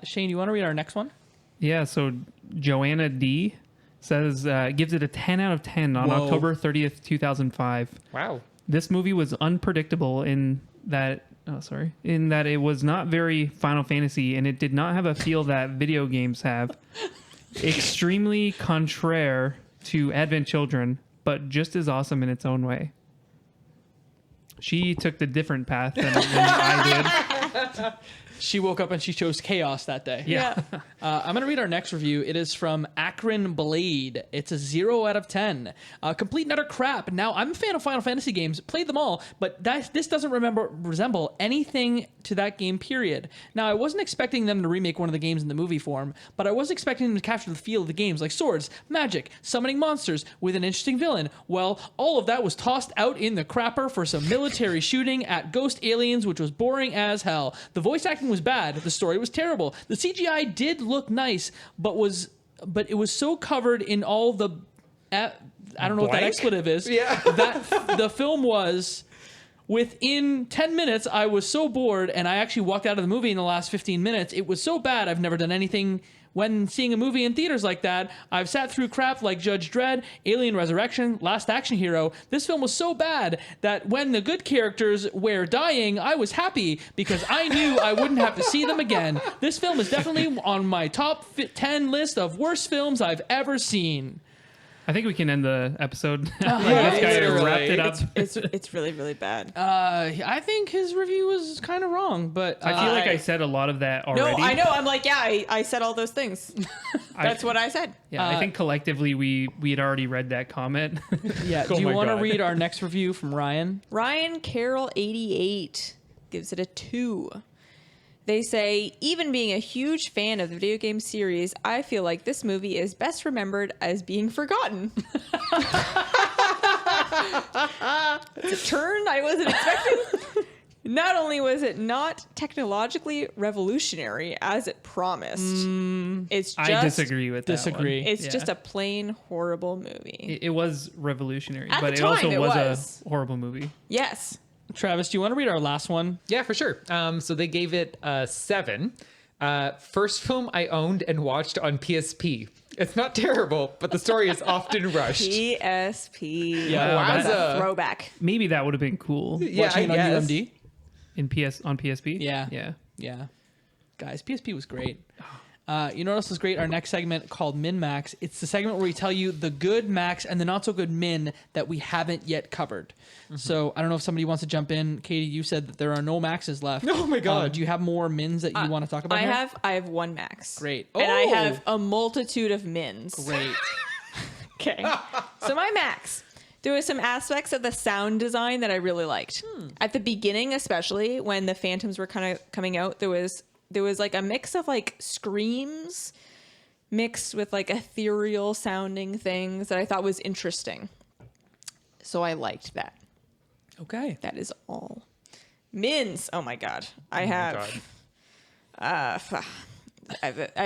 Shane, you want to read our next one? Yeah, so Joanna D says, gives it a 10 out of 10 on Whoa. October 30th, 2005. Wow. This movie was unpredictable in that it was not very Final Fantasy, and it did not have a feel that video games have. Extremely contraire to Advent Children, but just as awesome in its own way. She took the different path than I did. She woke up and she chose chaos that day. Yeah. I'm going to read our next review. It is from Akron Blade. It's a 0 out of 10. Complete and utter crap. Now, I'm a fan of Final Fantasy games. Played them all, but this doesn't resemble anything to that game, period. Now, I wasn't expecting them to remake one of the games in the movie form, but I was expecting them to capture the feel of the games, like swords, magic, summoning monsters with an interesting villain. Well, all of that was tossed out in the crapper for some military shooting at ghost aliens, which was boring as hell. The voice acting was bad. The story was terrible. The CGI did look nice, but it was so covered in all the I don't know what that expletive is. Yeah. That the film was within 10 minutes I was so bored, and I actually walked out of the movie in the last 15 minutes. It was so bad. I've never done anything when seeing a movie in theaters like that. I've sat through crap like Judge Dredd, Alien Resurrection, Last Action Hero. This film was so bad that when the good characters were dying, I was happy because I knew I wouldn't have to see them again. This film is definitely on my top 10 list of worst films I've ever seen. I think we can end the episode. Yeah, This guy literally. wrapped it up. It's really, really bad. I think his review was kind of wrong, but I feel like I said a lot of that already. No, I know. I'm like, yeah, I said all those things. That's what I said. Yeah, I think collectively we had already read that comment. yeah. Oh Do you my want to God. read our next review from Ryan? Ryan Carroll 88 gives it a 2. They say, even being a huge fan of the video game series, I feel like this movie is best remembered as being forgotten. It's a turn I wasn't expecting. Not only was it not technologically revolutionary as it promised, it's just I disagree with that. Disagree. One. It's Yeah. just a plain horrible movie. It was revolutionary, At but the it also time, it was was. a horrible movie. Yes. Travis, do you want to read our last one? Yeah, for sure. So they gave it a 7. First film I owned and watched on PSP. It's not terrible, but the story is often rushed. PSP. Yeah, That's wowza. a throwback. Maybe that would have been cool Yeah, Watching it I on guess. UMD? on PSP. Yeah. Yeah. Yeah. Guys, PSP was great. You know what else is great? Our next segment called MinMax. It's the segment where we tell you the good max and the not so good min that we haven't yet covered. So I don't know if somebody wants to jump in. Katie, you said that there are no maxes left. Oh my God. Do you have more mins that you want to talk about? here? I have one max. Great. And I Oh! have a multitude of mins. Great. Okay. So my max. There were some aspects of the sound design that I really liked. At the beginning, especially when the Phantoms were kind of coming out, there was like a mix of like screams mixed with like ethereal sounding things that I thought was interesting. So I liked that. Okay. That is all. Mins. Oh my god. I have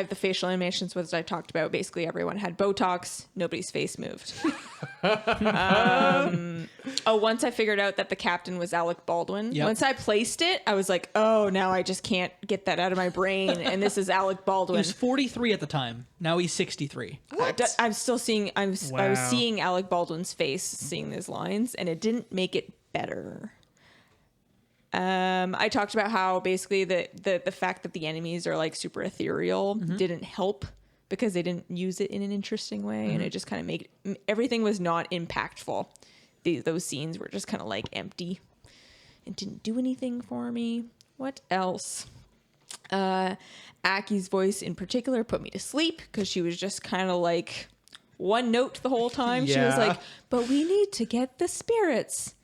the facial animations, which I talked about. Basically, everyone had Botox. Nobody's face moved. Once I figured out that the captain was Alec Baldwin. Yep. Once I placed it, I was like, oh, now I just can't get that out of my brain. And this is Alec He Baldwin. was 43 at the time. Now he's 63. I'm still seeing. I was seeing Alec Baldwin's face, seeing those lines, and it didn't make it better. I talked about how basically the fact that the enemies are like super ethereal didn't help because they didn't use it in an interesting way, and it just kind of made everything was not impactful. Those scenes were just kind of like empty and didn't do anything for me. What else? Aki's voice in particular put me to sleep because she was just kind of like one note the whole time. She was Yeah. like, "But we need to get the spirits."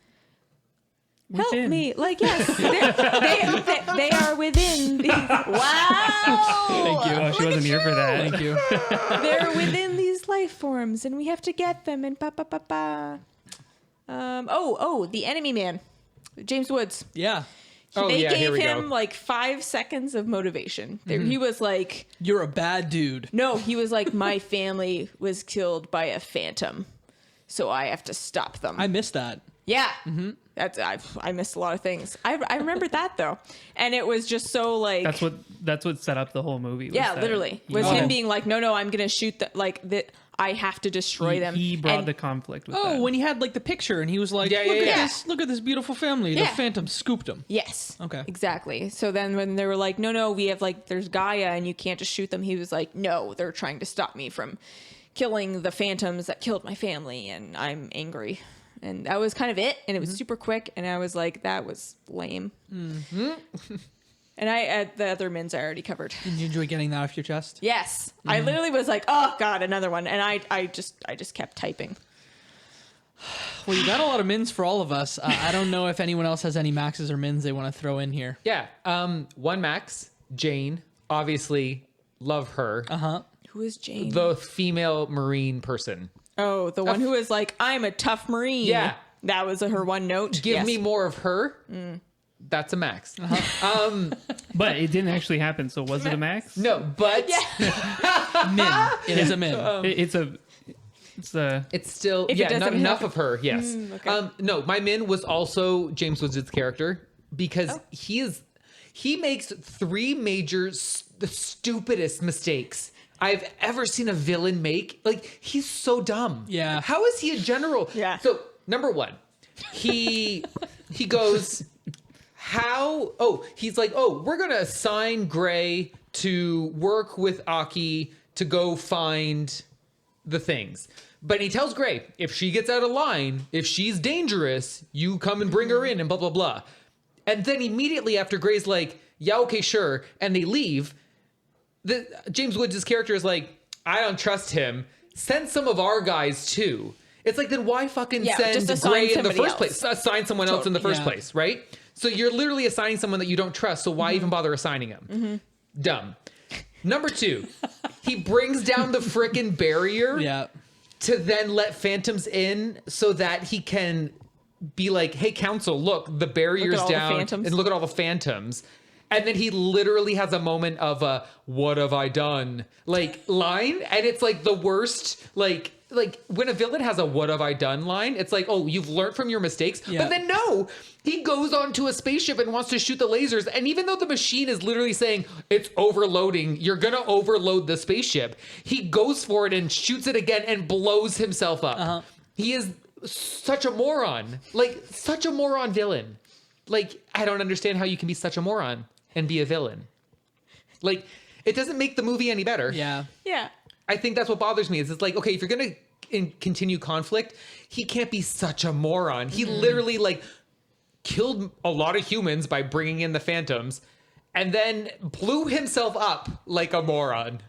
Help Within. me. Like, yes, they are within these. Wow. Thank you. Oh, she wasn't here for that. Thank you. They're within these life forms, and we have to get them. And ba ba ba ba. The enemy man, James Woods. Yeah. They here gave we him go. like 5 seconds of motivation. He was like, You're a bad dude. no, he was like, my family was killed by a phantom, so I have to stop them. I missed that. Yeah, I missed a lot of things. I remember that though, and it was just so like That's what set up the whole movie. Was yeah, that literally was Oh. him being like, no, I'm gonna shoot that. I have to destroy them. He brought And- the conflict with Oh, that. when he had like the picture and he was like, Yeah, look yeah, at yeah. this, look at this beautiful family. The Yeah. Phantom scooped him. Yes. Okay. Exactly. So then when they were like, no, we have like, there's Gaia and you can't just shoot them. He was like, no, they're trying to stop me from killing the phantoms that killed my family. And I'm angry. And that was kind of it. And it was super quick. And I was like, that was lame. And the other mins I already covered. Did you enjoy getting that off your chest? Yes. I literally was like, oh God, another one. And I just kept typing. Well, you got a lot of mins for all of us. I don't know if anyone else has any maxes or mins they want to throw in here. Yeah. One Max, Jane, obviously love her. Who is Jane? The female Marine person. Oh, the one who was like, I'm a tough Marine. Yeah. That was her one note. Give Yes. me more of her. That's a max. But it didn't actually happen. So was it a max? No, but Min. It is a min. It's a it's still If it doesn't not enough happen. of her. Yes. okay. No, my min was also James Woods' character because he makes 3 major the stupidest mistakes I've ever seen a villain make. Like, he's so dumb. Yeah. How is he a general? Yeah. So number 1, he goes, he's like, we're gonna assign Gray to work with Aki to go find the things. But he tells Gray, if she gets out of line, if she's dangerous, you come and bring her in and blah, blah, blah. And then immediately after Gray's like, yeah, okay, sure. And they leave. James Woods' character is like, I don't trust him. Send some of our guys too. It's like, then why fucking Yeah, send just assign Gray in the somebody first else. place? Assign someone else in the first Yeah. place, right? So you're literally assigning someone that you don't trust. So why even bother assigning him? Dumb. Number 2, he brings down the frickin' barrier Yeah. to then let phantoms in so that he can be like, hey, council, look, the barrier's all the down phantoms. and look at all the phantoms. And then he literally has a moment of a what have I done like line. And it's like the worst, like when a villain has a what have I done line, it's like, oh, you've learned from your mistakes. Yeah. But then no, he goes onto a spaceship and wants to shoot the lasers. And even though the machine is literally saying it's overloading, you're going to overload the spaceship, he goes for it and shoots it again and blows himself up. He is such a moron, like such a moron villain. Like, I don't understand how you can be such a moron and be a villain. Like, it doesn't make the movie any better. Yeah. Yeah. I think that's what bothers me is it's like, okay, if you're going to continue conflict, he can't be such a moron. He literally like killed a lot of humans by bringing in the phantoms and then blew himself up like a moron.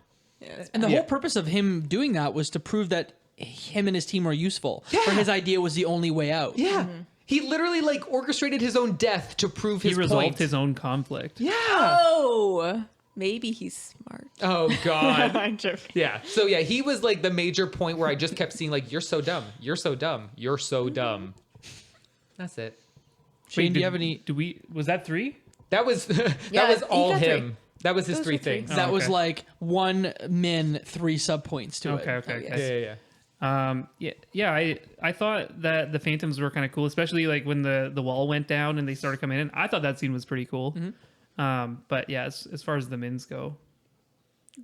And the whole purpose of him doing that was to prove that him and his team were useful. Yeah. Or his idea was the only way out. Yeah. He literally like orchestrated his own death to prove he his resolved point. his own conflict. Yeah. Oh, maybe he's smart. Oh God. I'm joking. Yeah. So yeah, he was like the major point where I just kept seeing like, you're so dumb. You're so dumb. You're so dumb. That's it. Shane, do you have any? Was that 3? That was Yeah, that was he all got him. three. That was his Those 3 were three. things. That was okay. like 1 min, 3 sub points to Okay, it. okay. yes. okay. Yeah. I thought that the Phantoms were kind of cool, especially like when the wall went down and they started coming in. I thought that scene was pretty cool. But yeah, as far as the mins go,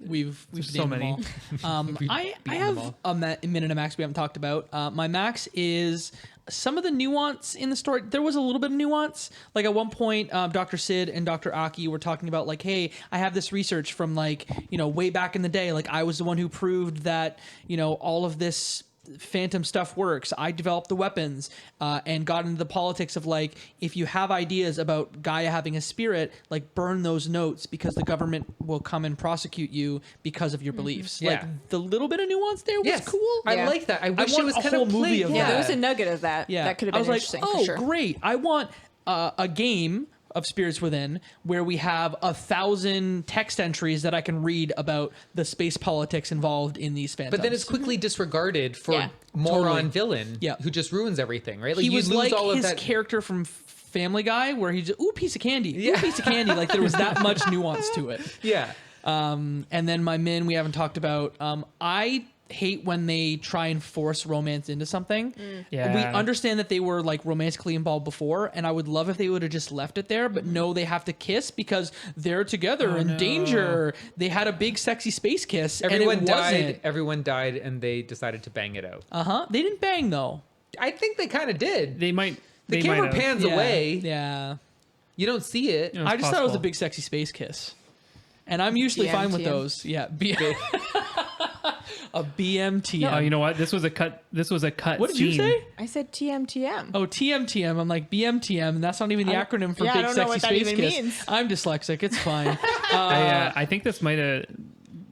We've There's named so them many. all. I have a minute and a max we haven't talked about. My max is some of the nuance in the story. There was a little bit of nuance. Like at one point, Dr. Sid and Dr. Aki were talking about like, hey, I have this research from like, way back in the day. Like I was the one who proved that, all of this Phantom stuff works. I developed the weapons and got into the politics of like, if you have ideas about Gaia having a spirit, like burn those notes because the government will come and prosecute you because of your beliefs. Yeah. Like the little bit of nuance there was Yes. cool. I Yeah. like that. I wish want it was a kind whole of movie played. of Yeah, that. there was a nugget of that. Yeah, That could have I been was like, interesting oh, for sure. great! I want a game of Spirits Within where we have 1,000 text entries that I can read about the space politics involved in these phantoms. But then it's quickly disregarded for Yeah. moron Totally. villain Yeah. who just ruins everything, right? Like he you was lose like all of his that. character from Family Guy, where he's ooh piece of candy, ooh piece of candy. Like there was that much nuance to it. Yeah. And then my min we haven't talked about. I hate when they try and force romance into something. Yeah. We understand that they were like romantically involved before, and I would love if they would have just left it there, but no, they have to kiss because they're together in danger. They had a big sexy space kiss. Everyone and it died. wasn't. Everyone died, and they decided to bang it out. They didn't bang though. I think they kind of did. they might. The they camera might have. pans Yeah. away. Yeah. You don't see it. You know, it's I just thought it was a possible. big sexy space kiss. And I'm usually fine with BMTM. those. Yeah. A BMTM. Oh, you know what? This was a cut. This was a cut. What did you scene. say? I said TMTM. Oh, TMTM. I'm like BMTM, and that's not even the acronym for yeah, I Big don't know Sexy what that Space even Kiss. means. I'm dyslexic. It's fine. I think this might have.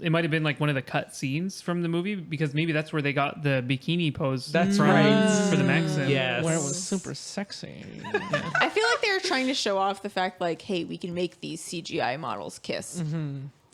It might have been like one of the cut scenes from the movie because maybe that's where they got the bikini pose. That's from right. for the Maxim. Yes. Where it was super sexy. I feel like they were trying to show off the fact, like, hey, we can make these CGI models kiss.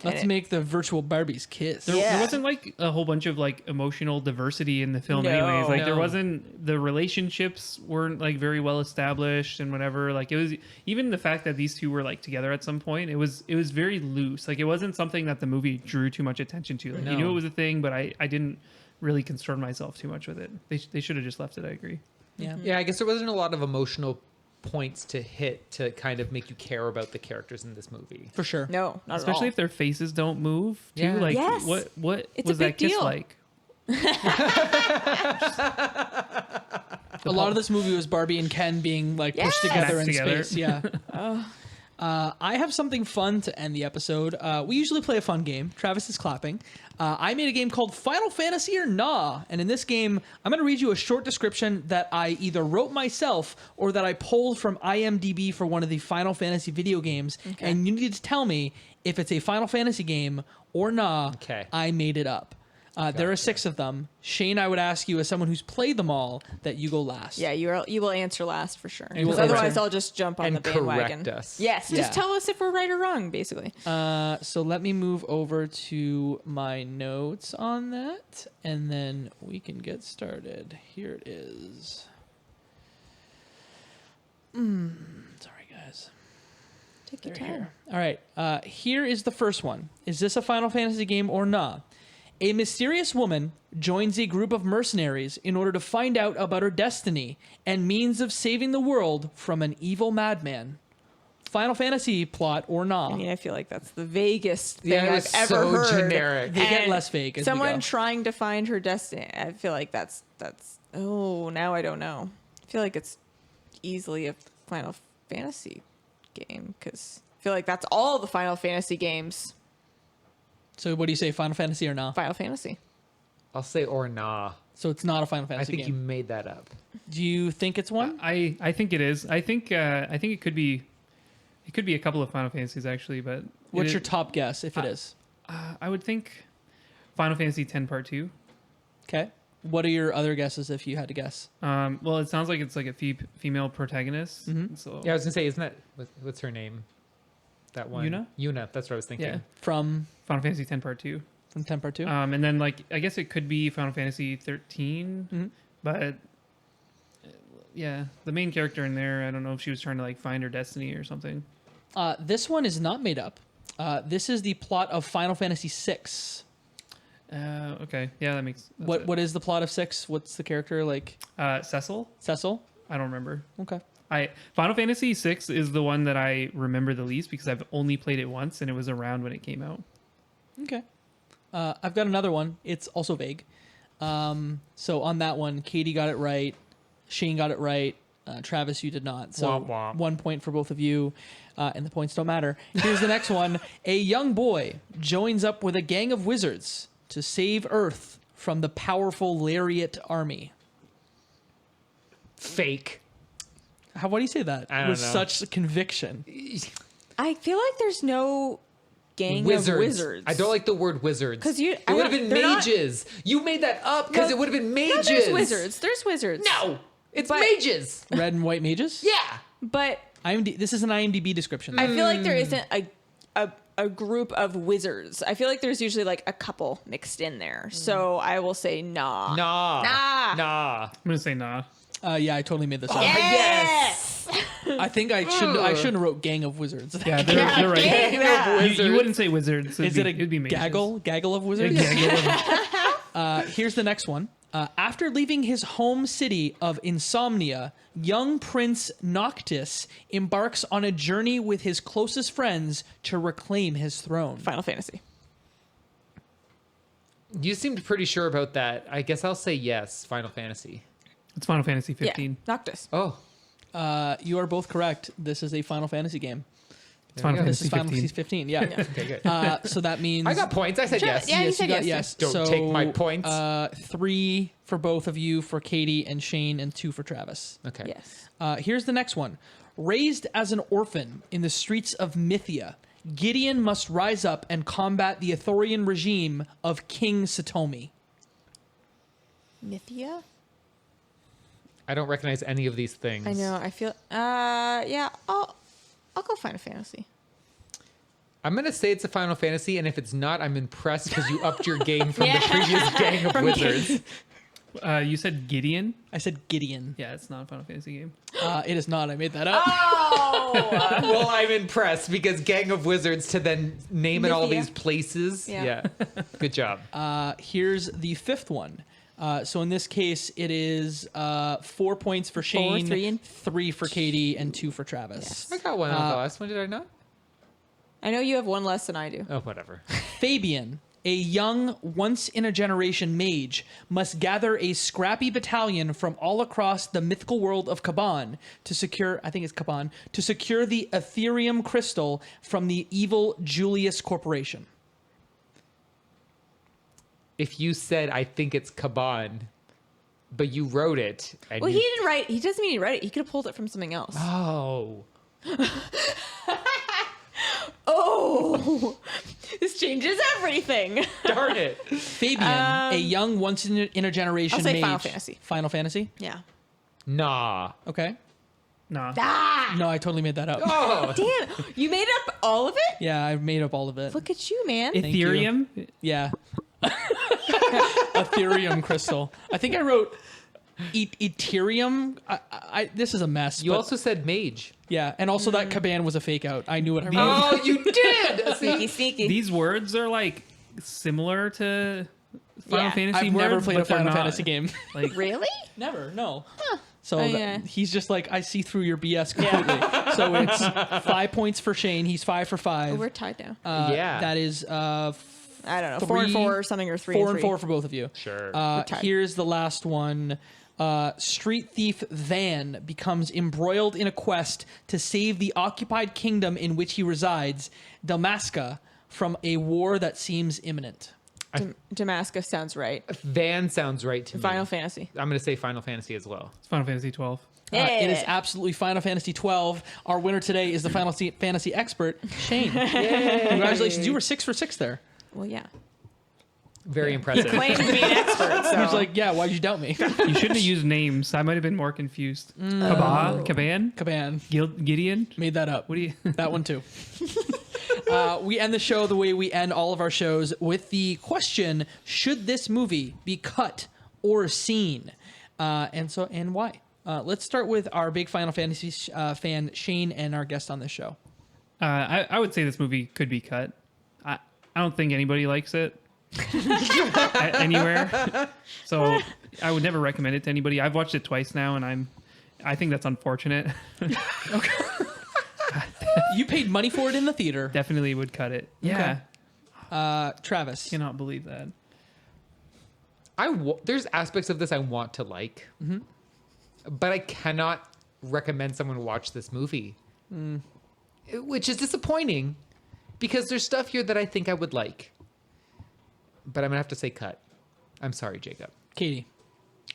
Let's make the virtual Barbies kiss. There, Yeah. there wasn't like a whole bunch of like emotional diversity in the film, No. anyways. Like there No. wasn't the relationships weren't like very well established and whatever. Like it was even the fact that these two were like together at some point. It was very loose. Like it wasn't something that the movie drew too much attention to. Like you knew No. it was a thing, but I didn't really concern myself too much with it. They should have just left it. I agree. Yeah. Yeah, I guess there wasn't a lot of emotional points to hit to kind of make you care about the characters in this movie. For sure. No, not Especially at if their faces don't move too. Yeah. Like Yes. what It's was a that big kiss deal. like? A lot of this movie was Barbie and Ken being like pushed Yes. together Back in together. space. Yeah. I have something fun to end the episode. We usually play a fun game. Travis is clapping. I made a game called Final Fantasy or Nah. And in this game, I'm going to read you a short description that I either wrote myself or that I pulled from IMDb for one of the Final Fantasy video games. And you need to tell me if it's a Final Fantasy game or nah. Okay. I made it up. There are 6 of them. Shane, I would ask you, as someone who's played them all, that you go last. Yeah, you will answer last for sure. will Because otherwise, answer. I'll just jump on And the bandwagon. correct us. Yes, Yeah. just tell us if we're right or wrong, basically. So let me move over to my notes on that, and then we can get started. Here it is. Sorry, guys. Take your They're time. here. All right. Here is the first one. Is this a Final Fantasy game or nah? A mysterious woman joins a group of mercenaries in order to find out about her destiny and means of saving the world from an evil madman. Final Fantasy plot or nah? I mean, I feel like that's the vaguest thing Yeah, I've it's ever so heard. generic. They get And less vague as we someone go. trying to find her destiny. I feel like that's. Oh, now I don't know. I feel like it's easily a Final Fantasy game because I feel like that's all the Final Fantasy games. So what do you say, Final Fantasy or nah? Final Fantasy. I'll say or nah. So it's not a Final I Fantasy think you game. made that up. Do you think it's one? I think it is. I think it could be. It could be a couple of Final Fantasies actually, but What's it- your top guess if it is? I would think Final Fantasy X Part 2. Okay. What are your other guesses if you had to guess? Well, it sounds like it's like a female protagonist. Mm-hmm. So Yeah, I was gonna say, isn't that what's her name? That one. Yuna? Yuna. That's what I was thinking. yeah, From Final Fantasy X Part 2. 10 Part 2? And then like I guess it could be Final Fantasy 13, Mm-hmm. but yeah, the main character in there, I don't know if she was trying to like find her destiny or something. This one is not made up. This is the plot of Final Fantasy VI. Okay, yeah, that makes that's What is the plot of 6? What's the character like? Cecil? Cecil? I don't remember. Okay. Final Fantasy VI is the one that I remember the least because I've only played it once and it was around when it came out. Okay. I've got another one. It's also vague. So on that one, Katie got it right. Shane got it right. Travis, you did not. So Womp womp. 1 point for both of you, and the points don't matter. Here's the next one. A young boy joins up with a gang of wizards to save Earth from the powerful Lariat army. Fake. Why do you say that I don't with know. such conviction? I feel like there's no gang Wizards. of wizards. I don't like the word wizards. 'Cause you- It I would have don't- been they're not- mages. You made that up because No, it would have been No, mages. there's wizards. There's wizards. No, it's But- mages. Red and white mages? Yeah. But This is an IMDb description. I feel like there isn't a group of wizards. I feel like there's usually like a couple mixed in there. So I will say nah. Nah. Nah. Nah. I'm gonna say nah. Yeah, I totally made this up. Yes. I think I shouldn't have wrote gang of wizards. Yeah, they're right. Yeah. You wouldn't say wizards. Is it a it'd be mages. gaggle of wizards? Here's the next one. After leaving his home city of Insomnia, young Prince Noctis embarks on a journey with his closest friends to reclaim his throne. Final Fantasy. You seemed pretty sure about that. I guess I'll say yes. Final Fantasy. It's Final Fantasy 15. Yeah. Noctis. Oh. You are both correct. This is a Final Fantasy game. It's Final This Fantasy is Final 15. Fantasy 15. Yeah. Okay, good. So that means I got points. I said yes. Yeah, you yes, said got yes, yes. Don't take my points. 3 for both of you, for Katie and Shane, and 2 for Travis. Okay. Yes. Here's the next one. Raised as an orphan in the streets of Mythia, Gideon must rise up and combat the Athorian regime of King Satomi. Mythia? I don't recognize any of these things. I know. I feel. Yeah. I'll go Final Fantasy. I'm gonna say it's a Final Fantasy, and if it's not, I'm impressed because you upped your game from Yeah. the previous gang of wizards. You said Gideon? I said Gideon. Yeah, it's not a Final Fantasy game. It is not. I made that up. Oh. Well, I'm impressed because gang of wizards to then name it all Mythia. these places. Yeah. Good job. Here's the 5th one. So in this case, it is 4 points for Shane, 3 for Katie, and 2 for Travis. I got one on the last one. Did I not? I know you have one less than I do. Oh, whatever. Fabian, a young, once-in-a-generation mage, must gather a scrappy battalion from all across the mythical world of Kaban to secure, I think it's Kaban, to secure the Ethereum crystal from the evil Julius Corporation. If you said, I think it's Kaban, but you wrote it. And Well, you, he didn't write. He doesn't mean he read it. He could have pulled it from something else. Oh. Oh, this changes everything. Darn it. Fabian, a young, once-in-a-generation I'll say mage. Final Fantasy. Final Fantasy? Yeah. Nah. Okay. Nah. Ah, No, I totally made that up. Oh. damn! You made up all of it. Yeah, I made up all of it. Look at you, man. you. Ethereum? Yeah. Ethereum crystal. I think I wrote Ethereum. This is a mess. You but- also said mage. yeah, and also that Kaban was a fake out. I knew what I wrote. Oh, you did. Sneaky, sneaky. These words are like similar to Final Yeah. Fantasy I've words, never played a but they're Final not. Fantasy game. Like, Really? Never, no. So Oh, that- yeah. he's just like, I see through your BS completely. So it's 5 points for Shane. He's 5 for 5. Oh, we're tied now. Yeah. That is I don't know. 4 and 4 or something, or 3 4 and 3. 4 for both of you. Sure. tied. Here's the last one. Street thief Van becomes embroiled in a quest to save the occupied kingdom in which he resides, Dalmasca, from a war that seems imminent. Damascus sounds right. Van sounds right to me. Final Fantasy. I'm going to say Final Fantasy as well. it's Final Fantasy 12. It is absolutely Final Fantasy 12. Our winner today is the Final Fantasy expert, Shane. Congratulations. You were 6 for 6 there. Well, yeah. Very impressive. Claimed to be an expert. So. He was like, yeah, why'd you doubt me? You shouldn't have used names. I might have been more confused. Kaban? Kaban. Gideon? Made that up. What do you... That one too. We end the show the way we end all of our shows with the question: should this movie be cut or seen, and why? Let's start with our big Final Fantasy fan, Shane, and our guest on this show. I would say this movie could be cut. I don't think anybody likes it anywhere. So I would never recommend it to anybody. I've watched it twice now, and I think that's unfortunate. You paid money for it in the theater. Definitely would cut it. Yeah. Travis. Cannot believe that. There's aspects of this I want to like, but I cannot recommend someone watch this movie, which is disappointing because there's stuff here that I think I would like, but I'm gonna have to say cut. I'm sorry, Jacob. Katie.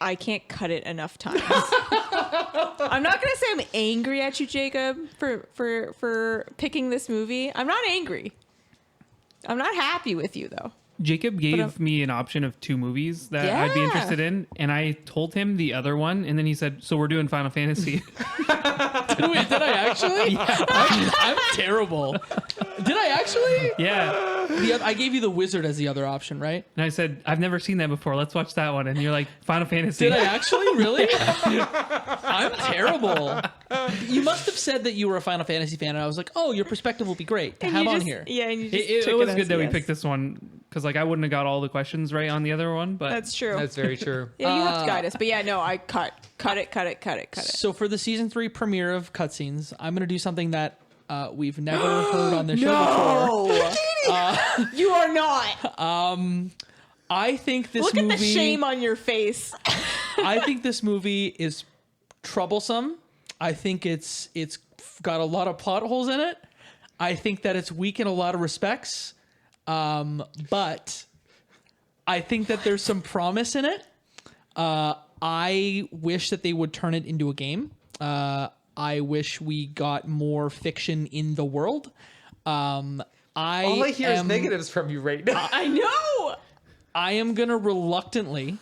I can't cut it enough times. I'm not gonna say I'm angry at you, Jacob, for picking this movie. I'm not angry. I'm not happy with you though. Jacob gave me an option of 2 movies that I'd be interested in, and I told him the other one, and then he said, "So we're doing Final Fantasy." Did I actually? Yeah. I'm terrible. Did I actually? Yeah. I gave you the Wizard as the other option, right? And I said, "I've never seen that before. Let's watch that one." And you're like, "Final Fantasy." Did I actually? Really? I'm terrible. You must have said that you were a Final Fantasy fan, and I was like, "Oh, your perspective will be great to have on here." Yeah, and you just It took was as good that we yes. picked this one because like I wouldn't have got all the questions right on the other one, but That's true. That's very true. Yeah, you have to guide us. But yeah, no, I cut it. So for the season 3 premiere of Cutscenes, I'm going to do something that we've never heard on this show before. You are not. I think this Look movie. at the shame on your face. I think this movie is troublesome. I think it's got a lot of plot holes in it. I think that it's weak in a lot of respects. But I think that there's some promise in it. I wish that they would turn it into a game. I wish we got more fiction in the world. All I hear is negatives from you right now. I know. I am gonna reluctantly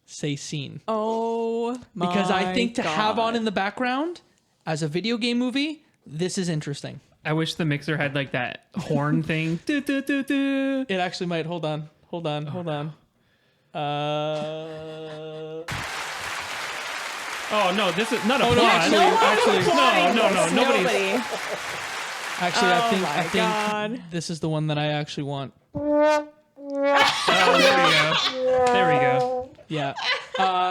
say scene. Oh my Because I think to have God. on in the background as a video game movie, this is interesting. I wish the mixer had like that horn thing. Do, do, do, do. It actually might. Hold on. Oh no, this is not a Oh, no, plot. actually, Nobody. Actually, Oh I my think God. this is the one that I actually want. Oh, there we go. Yeah.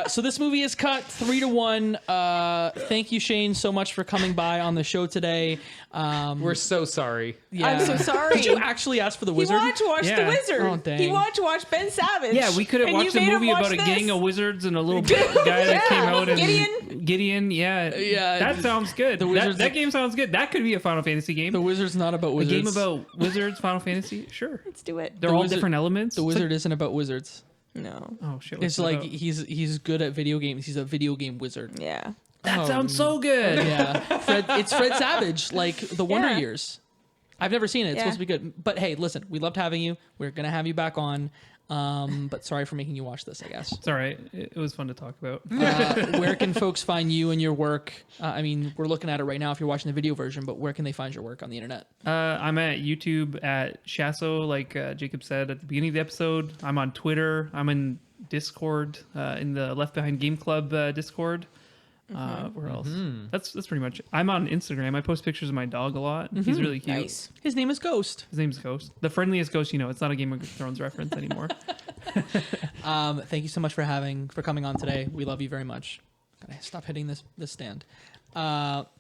So this movie is cut 3-1. Thank you, Shane, so much for coming by on the show today. We're so sorry. Yeah. I'm so sorry. Did you actually ask for the He Wizard? wanted to watch Yeah. The Wizard. Oh, dang. He wanted to watch Ben Savage. Yeah, we could have And you watched a made him movie watch about a this. gang of wizards and a little guy that came out and Gideon. Yeah, that sounds good. the Wizards- that game sounds good. That could be a Final Fantasy game. The Wizard's not about A wizards. game about wizards, Final Fantasy. Sure, Let's do it. they're The all Wizard- different elements. The It's Wizard isn't about wizards. No. oh shit! It's what's it like about? he's good at video games. He's a video game wizard. Yeah. that sounds so good. Yeah, it's Fred Savage, like the Wonder Yeah. Years. I've never seen it. It's Yeah. supposed to be good. But hey, listen, we loved having you. We're gonna have you back on. But sorry for making you watch this, I guess. It's all right. It was fun to talk about. Where can folks find you and your work? I mean, we're looking at it right now if you're watching the video version, but where can they find your work on the internet? I'm at YouTube at Shasso, like Jacob said at the beginning of the episode. I'm on Twitter. I'm in Discord, in the Left Behind Game Club Discord. Where else? That's pretty much it. I'm on Instagram. I post pictures of my dog a lot. He's really cute. Nice. His name is Ghost. His name's Ghost. The friendliest ghost you know. It's not a Game of Thrones reference anymore. Thank you so much for coming on today. We love you very much. Gotta stop hitting this stand.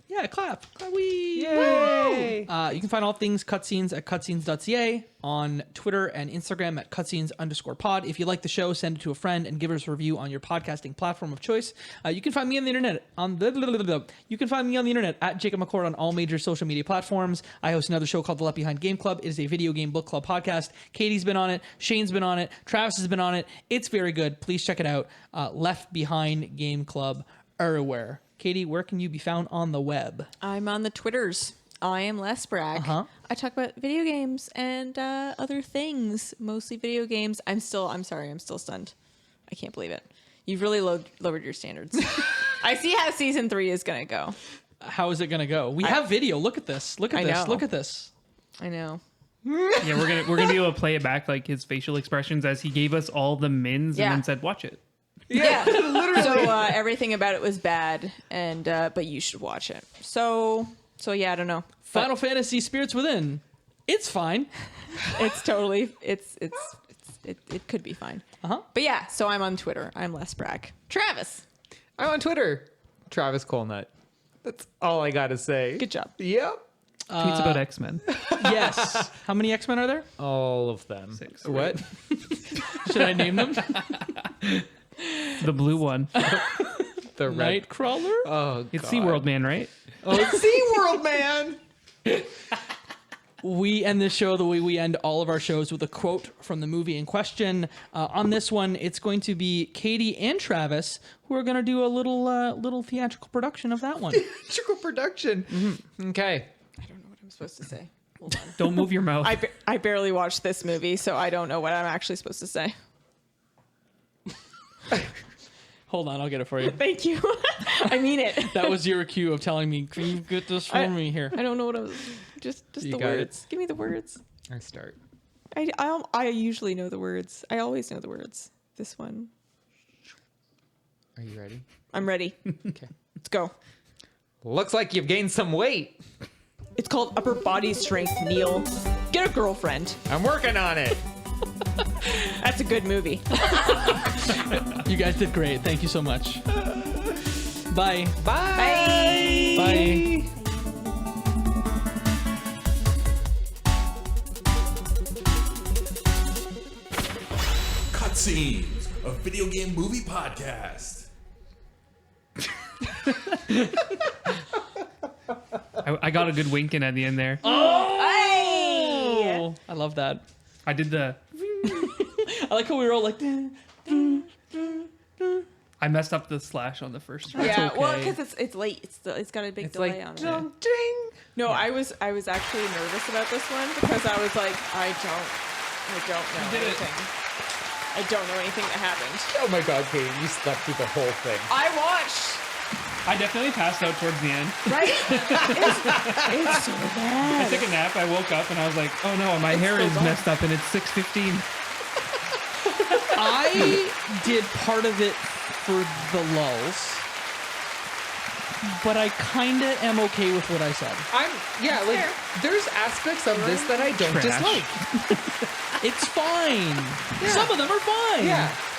Yeah, clap. Wee. Yay! You can find all things cutscenes at cutscenes.ca, on Twitter and Instagram at cutscenes_pod. If you like the show, send it to a friend and give us a review on your podcasting platform of choice. You can find me on the internet You can find me on the internet at Jacob McCord on all major social media platforms. I host another show called The Left Behind Game Club. It is a video game book club podcast. Katie's been on it. Shane's been on it. Travis has been on it. It's very good. Please check it out. Left Behind Game Club everywhere. Katie, where can you be found on the web? I'm on the Twitters. I am Les Bragg. I talk about video games and other things, mostly video games. I'm still stunned. I can't believe it. You've really lowered your standards. I see how season 3 is going to go. How is it going to go? We have video. Look at this. Look at I this. know. Look at this. I know. Yeah, we're gonna be able to play it back, like his facial expressions as he gave us all the mins Yeah. and then said, "Watch it." Yeah, literally. So everything about it was bad, and but you should watch it. So yeah, I don't know. Final Fantasy Spirits Within. It's fine. It's totally it could be fine. But yeah, so I'm on Twitter. I'm Les Bragg. Travis. I'm on Twitter. Travis Colnut. That's all I gotta say. Good job. Yep. Tweets about X-Men. Yes. How many X-Men are there? All of them. 6. What? Should I name them? The blue one. The red. Nightcrawler? Oh, It's God. SeaWorld Man, right? Oh, it's SeaWorld Man. We end this show the way we end all of our shows, with a quote from the movie in question. On this one, it's going to be Katie and Travis who are going to do a little theatrical production of that one. Theatrical production. Mm-hmm. Okay. I don't know what I'm supposed to say. Hold on. Don't move your mouth. I barely watched this movie, so I don't know what I'm actually supposed to say. Hold on, I'll get it for you. Thank you. I mean it. That was your cue of telling me, can you get this for me here? I don't know what I was. Just You the got it? words. Give me the words. I start. I usually know the words. I always know the words. This one. Are you ready? I'm ready. Okay. Let's go. Looks like you've gained some weight. It's called Upper Body Strength, Neil. Get a girlfriend. I'm working on it. That's a good movie. You guys did great. Thank you so much. Bye. Bye. Bye. Cutscenes, a video game movie podcast. I got a good wink in at the end there. Oh, I love that. I did the. I like how we were all like, I messed up the slash on the first try. Yeah, okay. well, because it's late. It's got a big delay on it. ding, ding. No, I was actually nervous about this one because I was like, I don't know did it. anything. I don't know anything that happened. Oh my God, Katie, you slept through the whole thing. I watched. I definitely passed out towards the end. Right? it's so I bad. took a nap. I woke up and I was like, "Oh no, my hair still is gone. messed up and it's 6:15." I did part of it for the lulls, but I kind of am okay with what I said. There's aspects of this that I don't Trash. dislike. It's fine. Some of them are fine. Yeah.